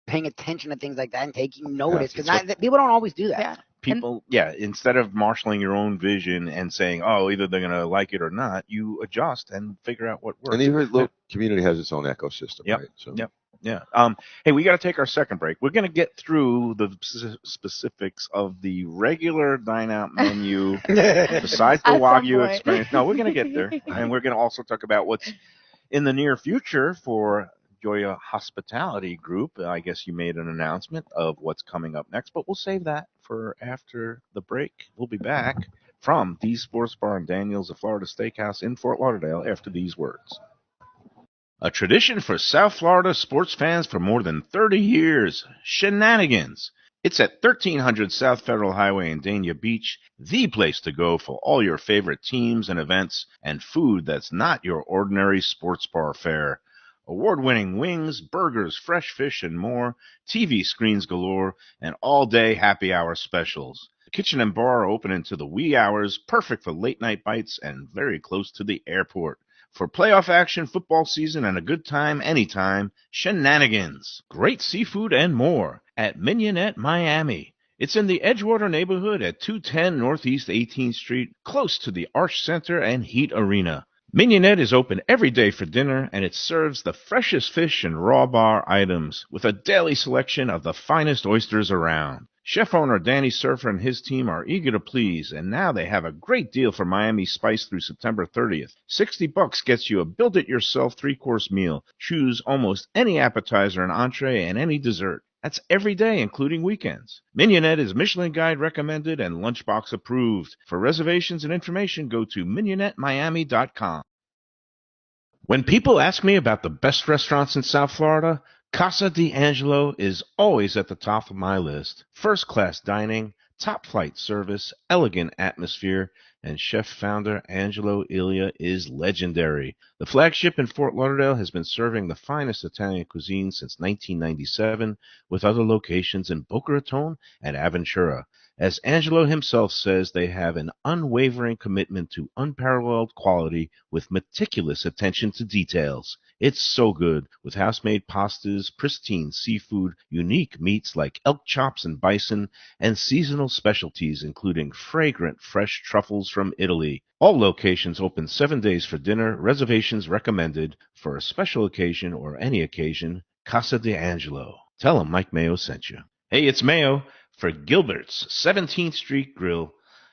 paying attention to things like that and taking notice because
that's
people don't always do that.
Yeah.
People, instead of marshaling your own vision and saying, oh, either they're going to like it or not, you adjust and figure out what works.
And every little community has its own ecosystem,
Yep.
right? So
Yep. Yeah. Hey, we got to take our second break. We're going to get through the specifics of the regular dine-out menu besides the
At some
Wagyu
point.
experience. No, we're going to get there. And we're going to also talk about what's in the near future for Joya Hospitality Group. I guess you made an announcement of what's coming up next, but we'll save that for after the break. We'll be back from the Sports Bar and Daniels of Florida Steakhouse in Fort Lauderdale after these words. A tradition for South Florida sports fans for more than 30 years. Shenanigans. It's at 1300 South Federal Highway in Dania Beach, the place to go for all your favorite teams and events and food that's not your ordinary sports bar fare. Award-winning wings, burgers, fresh fish, and more, TV screens galore, and all-day happy hour specials. The kitchen and bar are open into the wee hours, perfect for late-night bites and very close to the airport. For playoff action, football season, and a good time anytime, Shenanigans. Great seafood and more at Mignonette, Miami. It's in the Edgewater neighborhood at 210 Northeast 18th Street, close to the Arch Center and Heat Arena. Mignonette is open every day for dinner, and it serves the freshest fish and raw bar items with a daily selection of the finest oysters around. Chef owner Danny Surfer and his team are eager to please, and now they have a great deal for Miami Spice through September 30th. $60 gets you a build-it-yourself 3-course meal. Choose almost any appetizer and entree and any dessert. That's every day, including weekends. Mignonette is Michelin Guide recommended and Lunchbox approved. For reservations and information, go to mignonnettemiami.com. When people ask me about the best restaurants in South Florida, Casa de Angelo is always at the top of my list. First-class dining, top-flight service, elegant atmosphere, and chef-founder Angelo Ilia is legendary. The flagship in Fort Lauderdale has been serving the finest Italian cuisine since 1997, with other locations in Boca Raton and Aventura. As Angelo himself says, they have an unwavering commitment to unparalleled quality with meticulous attention to details. It's so good, with house-made pastas, pristine seafood, unique meats like elk chops and bison, and seasonal specialties including fragrant fresh truffles from Italy. All locations open 7 days for dinner, reservations recommended. For a special occasion or any occasion, Casa de Angelo. Tell them Mike Mayo sent you. Hey, it's Mayo for Gilbert's 17th Street Grill.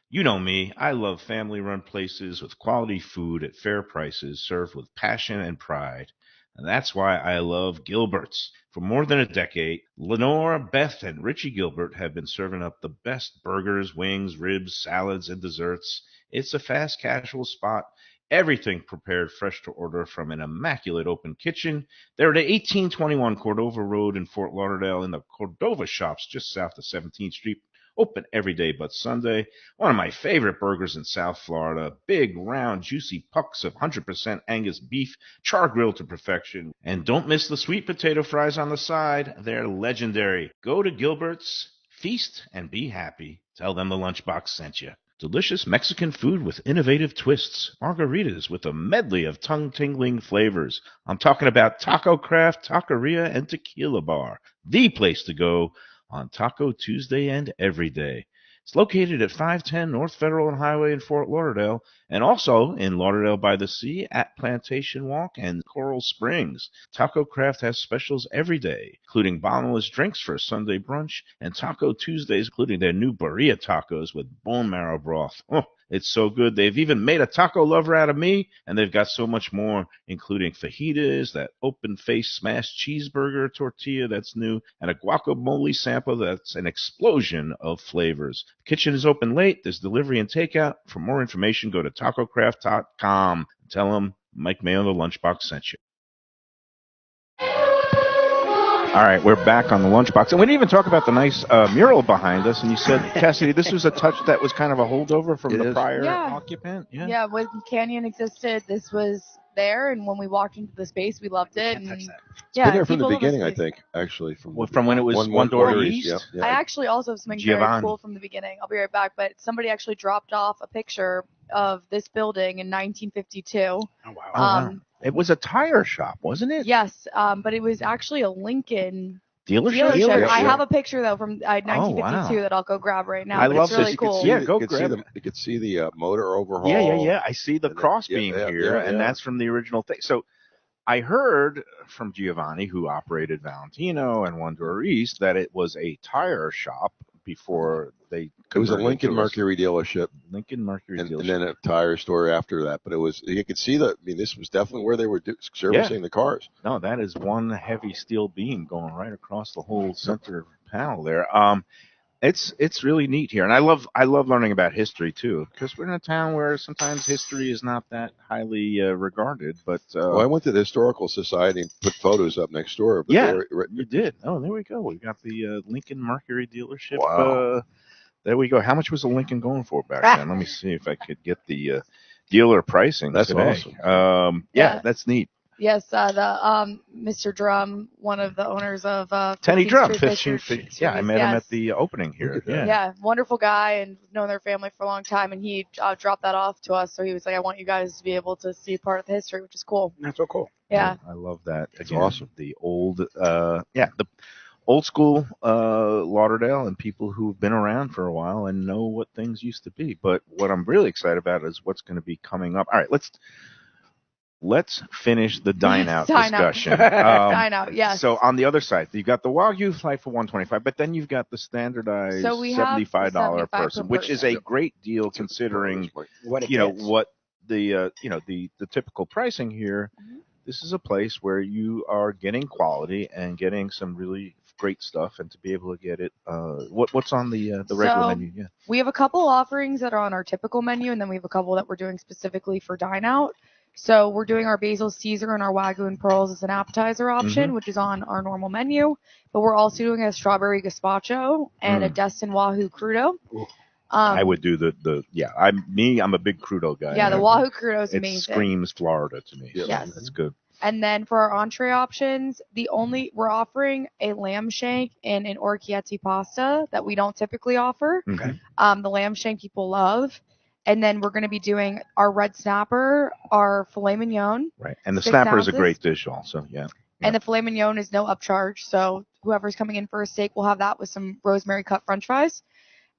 You know me, I love family-run places with quality food at fair prices served with passion and pride. And that's why I love Gilbert's. For more than a decade, Lenore, Beth, and Richie Gilbert have been serving up the best burgers, wings, ribs, salads, and desserts. It's a fast casual spot. Everything prepared fresh to order from an immaculate open kitchen. They're at 1821 Cordova Road in Fort Lauderdale in the Cordova Shops just south of 17th Street. Open every day but Sunday. One of my favorite burgers in South Florida. Big, round, juicy pucks of 100% Angus beef, char grilled to perfection. And don't miss the sweet potato fries on the side. They're legendary. Go to Gilbert's, feast, and be happy. Tell them the Lunchbox sent you. Delicious Mexican food with innovative twists. Margaritas with a medley of tongue-tingling flavors. I'm talking about Taco Craft, Taqueria, and Tequila Bar. The place to go on Taco Tuesday and every day. It's located at 510 North Federal and Highway in Fort Lauderdale, and also in Lauderdale by the Sea at Plantation Walk and Coral Springs. Taco Craft has specials every day, including bottomless drinks for a Sunday brunch, and Taco Tuesdays, including their new birria tacos with bone marrow broth. Oh, it's so good. They've even made a taco lover out of me, and they've got so much more, including fajitas, that open-faced smashed cheeseburger tortilla that's new, and a guacamole sample that's an explosion of flavors. The kitchen is open late. There's delivery and takeout. For more information, go to tacocraft.com. Tell them Mike Mayo, the Lunchbox, sent you. All right, we're back on the Lunchbox. And we didn't even talk about the nice mural behind us. And you said, Cassidy, this was a touch that was kind of a holdover from the prior occupant?
Yeah, when Canyon existed, this was there. And when we walked into the space, we loved it. And
It's been there from the beginning, I think, actually. From
when it was one door east?
Yeah.
I actually also have something very cool from the beginning. I'll be right back. But somebody actually dropped off a picture of this building in 1952.
Oh, wow. It was a tire shop, wasn't it?
Yes, but it was actually a Lincoln
dealership.
Yeah. I have a picture, though, from 1952 that I'll go grab right now.
I love
it's really
this.
cool.
Go grab it.
You could see the motor overhaul.
Yeah. I see the cross beam here, and that's from the original thing. So I heard from Giovanni, who operated Valentino and One Door East, that it was a tire shop before they.
It was a Lincoln Mercury dealership.
And
then a tire store after that. But it was, you could see that. I mean, this was definitely where they were servicing the cars.
No, that is one heavy steel beam going right across the whole center panel there. It's really neat here, and I love learning about history too, because we're in a town where sometimes history is not that highly regarded. But
Well, I went to the Historical Society and put photos up next door. But
yeah, you did. Oh, there we go. We got the Lincoln Mercury dealership.
Wow.
There we go. How much was a Lincoln going for back then? Let me see if I could get the dealer pricing
That's
today.
awesome.
Yeah, that's neat.
Yes, Mr. Drum, one of the owners of
Tenny
15th
Drum,
Street
15th
Fisher
Street. Yeah, I met him at the opening here.
Yeah, wonderful guy, and known their family for a long time. And he dropped that off to us, so he was like, "I want you guys to be able to see part of the history," which is cool.
That's so cool.
Yeah,
I love that.
That's
Again,
awesome.
The old, the old school Lauderdale, and people who've been around for a while and know what things used to be. But what I'm really excited about is what's going to be coming up. All right, let's finish the dine out discussion.
dine out, yes.
So on the other side, you've got the Wagyu flight for $125, but then you've got the standardized $75 a person, which is a great deal considering
What it
what the the typical pricing here.
Mm-hmm.
This is a place where you are getting quality and getting some really great stuff, and to be able to get it. What's on the regular menu? Yeah.
We have a couple offerings that are on our typical menu, and then we have a couple that we're doing specifically for dine out. So we're doing our basil Caesar and our Wagyu and pearls as an appetizer option, which is on our normal menu. But we're also doing a strawberry gazpacho and a Destin Wahoo crudo.
I would do I'm a big crudo guy.
Yeah, the Wahoo crudo is amazing.
It screams Florida to me.
Yes.
So that's good.
And then for our entree options, we're offering a lamb shank and an orecchiette pasta that we don't typically offer.
Okay.
The lamb shank people love. And then we're going to be doing our red snapper, our filet mignon.
Right. And the
6
snapper is a
ounces.
great dish also. Yeah.
And the filet mignon is no upcharge. So whoever's coming in for a steak will have that with some rosemary cut french fries.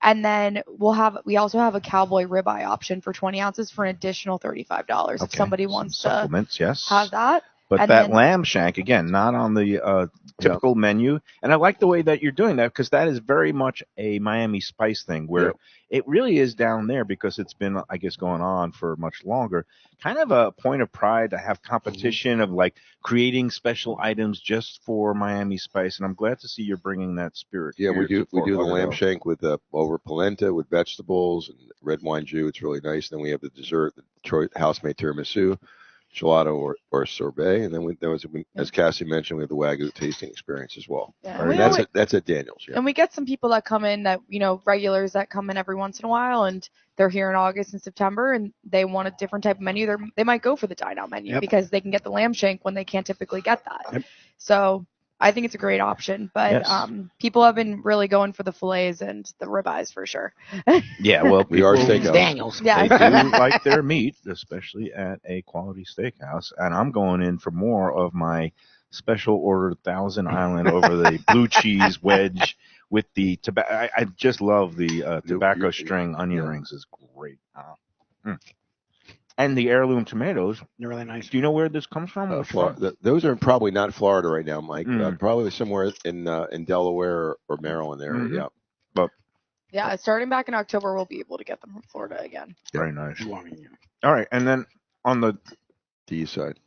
And then we also have a cowboy ribeye option for 20 ounces for an additional $35 if somebody wants
supplements,
to
yes.
have that.
But
and
that lamb shank, again, not on the typical menu. And I like the way that you're doing that, because that is very much a Miami spice thing, where it really is down there, because it's been, I guess, going on for much longer. Kind of a point of pride to have competition of like creating special items just for Miami spice. And I'm glad to see you're bringing that spirit.
Yeah, we do the
Lauderdale.
lamb shank with over polenta with vegetables and red wine jus. It's really nice. Then we have the dessert, the Detroit house-made tiramisu, gelato or sorbet, and then as Cassie mentioned, we have the Wagyu tasting experience as well.
Yeah.
And that's at Daniel's. Yeah.
And we get some people that come in that, regulars that come in every once in a while, and they're here in August and September, and they want a different type of menu. They might go for the dine out menu because they can get the lamb shank when they can't typically get that.
Yep.
So I think it's a great option, but people have been really going for the fillets and the ribeyes for sure.
Yeah, well,
we are steakhouse.
Daniels.
Yeah.
They do like their meat, especially at a quality steakhouse. And I'm going in for more of my special ordered Thousand Island over the blue cheese wedge with the tobacco. I just love the tobacco string onion rings. Is great. And the heirloom tomatoes.
They're really nice.
Do you know where this comes from?
Those are probably not Florida right now, Mike. Probably somewhere in Delaware or Maryland area.
Mm-hmm.
Yeah.
But
yeah, starting back in October, we'll be able to get them from Florida again.
Very nice. All right, and then on the
D side,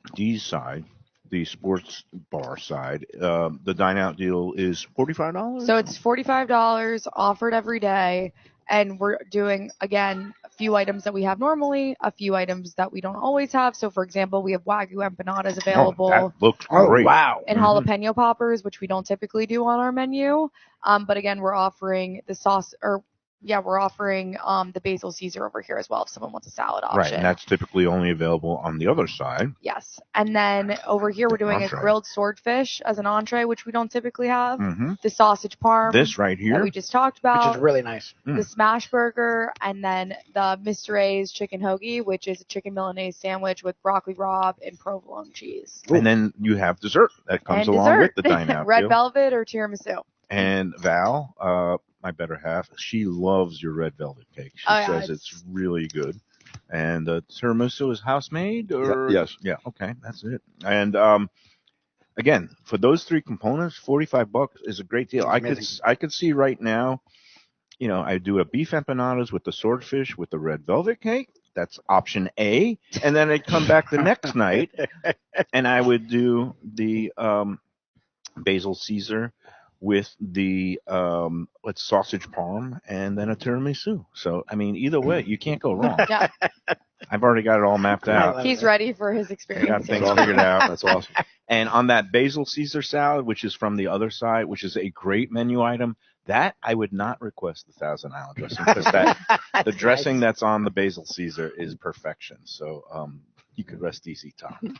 the sports bar side, the dine out deal is $45.
So it's $45 offered every day, and we're doing again a few items that we have normally, a few items that we don't always have. So for example, we have Wagyu empanadas available.
That looks great.
Wow.
And jalapeno poppers, which we don't typically do on our menu. But again, we're offering the sauce, we're offering the basil Caesar over here as well if someone wants a salad option.
Right, and that's typically only available on the other side.
Yes. And then over here we're doing a grilled swordfish as an entree, which we don't typically have. The sausage parm.
This right here.
That we just talked about.
Which is really nice.
The smash burger, and then the Mr. A's chicken hoagie, which is a chicken Milanese sandwich with broccoli rabe and provolone cheese.
And then you have dessert that comes along with the dine out
Red
deal.
velvet or tiramisu.
And Val, my better half, she loves your red velvet cake. She says it's really good. And tiramisu is house made, or
yes,
yeah, okay, that's it. And again, for those three components, $45 is a great deal. I could see right now, I do a beef empanadas with the swordfish with the red velvet cake. That's option A, and then I'd come back the next night, and I would do the basil Caesar with the what's sausage parm and then a tiramisu. So I mean, either way, you can't go wrong.
Yeah,
I've already got it all mapped out.
he's ready for his
Got
experience.
things
here.
figured out.
That's awesome.
And on that basil Caesar salad, which is from the other side, which is a great menu item, that I would not request the Thousand Island dressing because the dressing that's on the basil Caesar is perfection. So you could rest easy, Tom.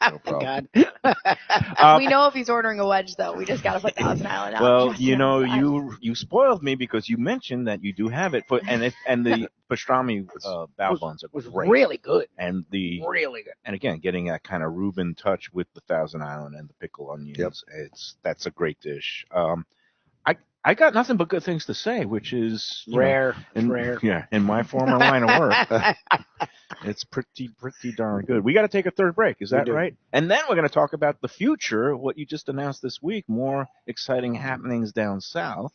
No problem.
We know if he's ordering a wedge, though. We just got to put Thousand Island out.
Well, you know, you spoiled me because you mentioned that you do have it, and the pastrami bao buns are
was
great.
really good.
And
Really good.
and again, getting that kind of Reuben touch with the Thousand Island and the pickle onions, that's a great dish. I got nothing but good things to say, which is
Rare.
rare. Yeah, in my former line of work, it's pretty darn good. We got to take a third break. Is that right? And then we're going to talk about the future, what you just announced this week, more exciting happenings down south.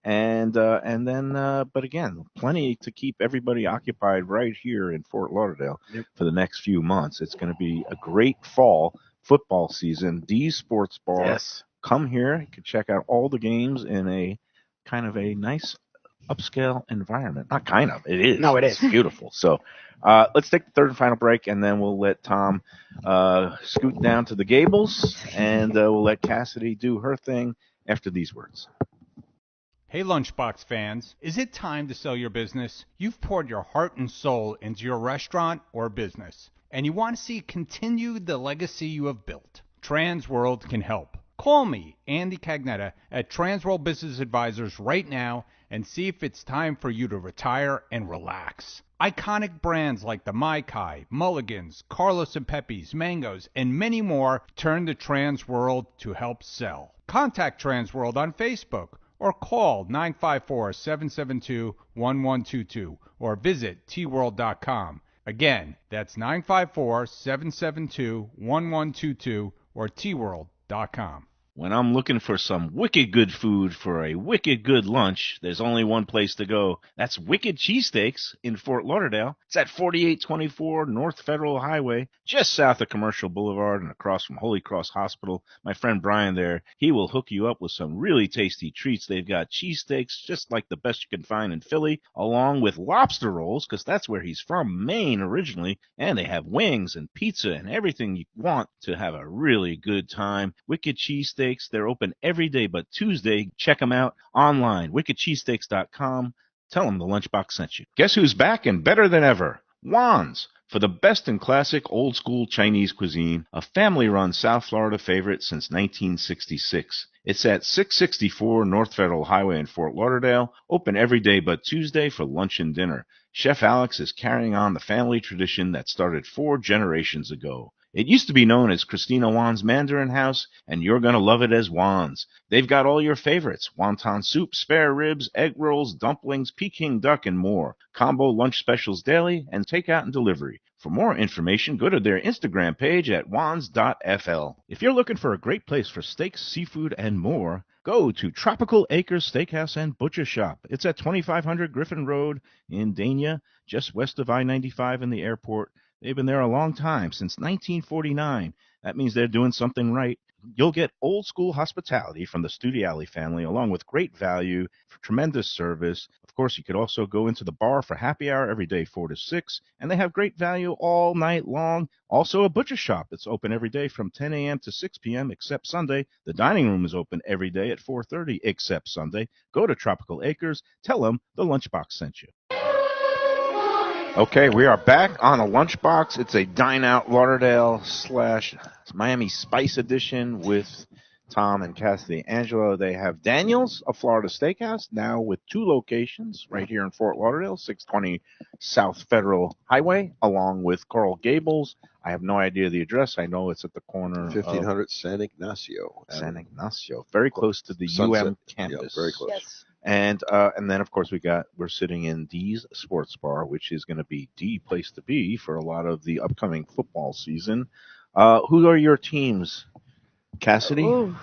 And then, but again, plenty to keep everybody occupied right here in Fort Lauderdale for the next few months. It's going to be a great fall football season. D's Sports Bar.
Yes.
Come here. You can check out all the games in a kind of a nice upscale environment. Not kind of. It is.
No, it
It's
is.
beautiful. So let's take the third and final break, and then we'll let Tom scoot down to the Gables, and we'll let Cassidy do her thing after these words.
Hey Lunchbox fans, is it time to sell your business? You've poured your heart and soul into your restaurant or business, and you want to see continue the legacy you have built. Transworld can help. Call me, Andy Cagnetta, at Transworld Business Advisors right now and see if it's time for you to retire and relax. Iconic brands like the Mai Kai, Mulligans, Carlos and Pepe's, Mangoes, and many more turn to Transworld to help sell. Contact Transworld on Facebook or call 954-772-1122 or visit tworld.com. Again, that's 954-772-1122 or tworld.com.
When I'm looking for some wicked good food for a wicked good lunch, there's only one place to go. That's Wicked Cheesesteaks in Fort Lauderdale. It's at 4824 North Federal Highway, just south of Commercial Boulevard and across from Holy Cross Hospital. My friend Brian there, he will hook you up with some really tasty treats. They've got cheesesteaks just like the best you can find in Philly, along with lobster rolls, because that's where he's from, Maine originally. And they have wings and pizza and everything you want to have a really good time. Wicked Cheesesteaks. They're open every day but Tuesday. Check them out online, wickedcheesesteaks.com. Tell them the Lunchbox sent you. Guess who's back and better than ever? Juan's. For the best in classic old-school Chinese cuisine, a family-run South Florida favorite since 1966. It's at 664 North Federal Highway in Fort Lauderdale, open every day but Tuesday for lunch and dinner. Chef Alex is carrying on the family tradition that started 4 generations ago. It used to be known as Christina Juan's Mandarin House, and you're going to love it as Juan's. They've got all your favorites: wonton soup, spare ribs, egg rolls, dumplings, Peking duck, and more. Combo lunch specials daily and takeout and delivery. For more information, go to their Instagram page at wans.fl. If you're looking for a great place for steaks, seafood, and more, go to Tropical Acres Steakhouse and Butcher Shop. It's at 2500 Griffin Road in Dania, just west of I-95 and the airport. They've been there a long time, since 1949. That means they're doing something right. You'll get old school hospitality from the Studiali family, along with great value, tremendous service. Of course, you could also go into the bar for happy hour every day, 4 to 6, and they have great value all night long. Also, a butcher shop that's open every day from 10 a.m. to 6 p.m. except Sunday. The dining room is open every day at 4:30 except Sunday. Go to Tropical Acres. Tell them the Lunchbox sent you. Okay, we are back on a Lunchbox. It's a Dineout Lauderdale / Miami Spice edition with Tom and Cassidy. Angelo, they have Daniel's, a Florida Steakhouse, now with 2 locations right here in Fort Lauderdale, 620 South Federal Highway, along with Coral Gables. I have no idea the address. I know it's at the corner
1500 San Ignacio.
San Ignacio, very close to the
Sunset.
UM campus.
Yeah, very close.
Yes.
And then, of course, we're sitting in D's Sports Bar, which is going to be the place to be for a lot of the upcoming football season. Who are your teams, Cassidy?
Ooh,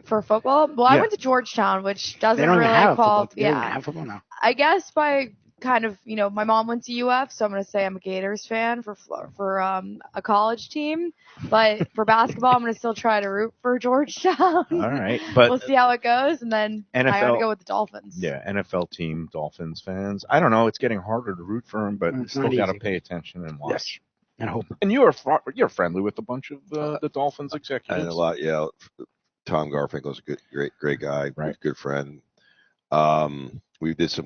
for football? Well, I went to Georgetown, which
They
doesn't
don't even
really
have
fall.
football. They don't even
Yeah,
have football now.
I guess by kind of, my mom went to UF, so I'm going to say I'm a Gators fan for a college team. But for basketball, I'm going to still try to root for Georgetown.
All right, but
we'll see how it goes, and then I got to go with the Dolphins.
Yeah, NFL team, Dolphins fans. I don't know. It's getting harder to root for them, but you still got to pay attention and watch.
Yes. And hope.
And you're friendly with a bunch of the Dolphins executives.
And a lot, yeah. Tom Garfinkel's a great guy,
right.
Good friend. We did some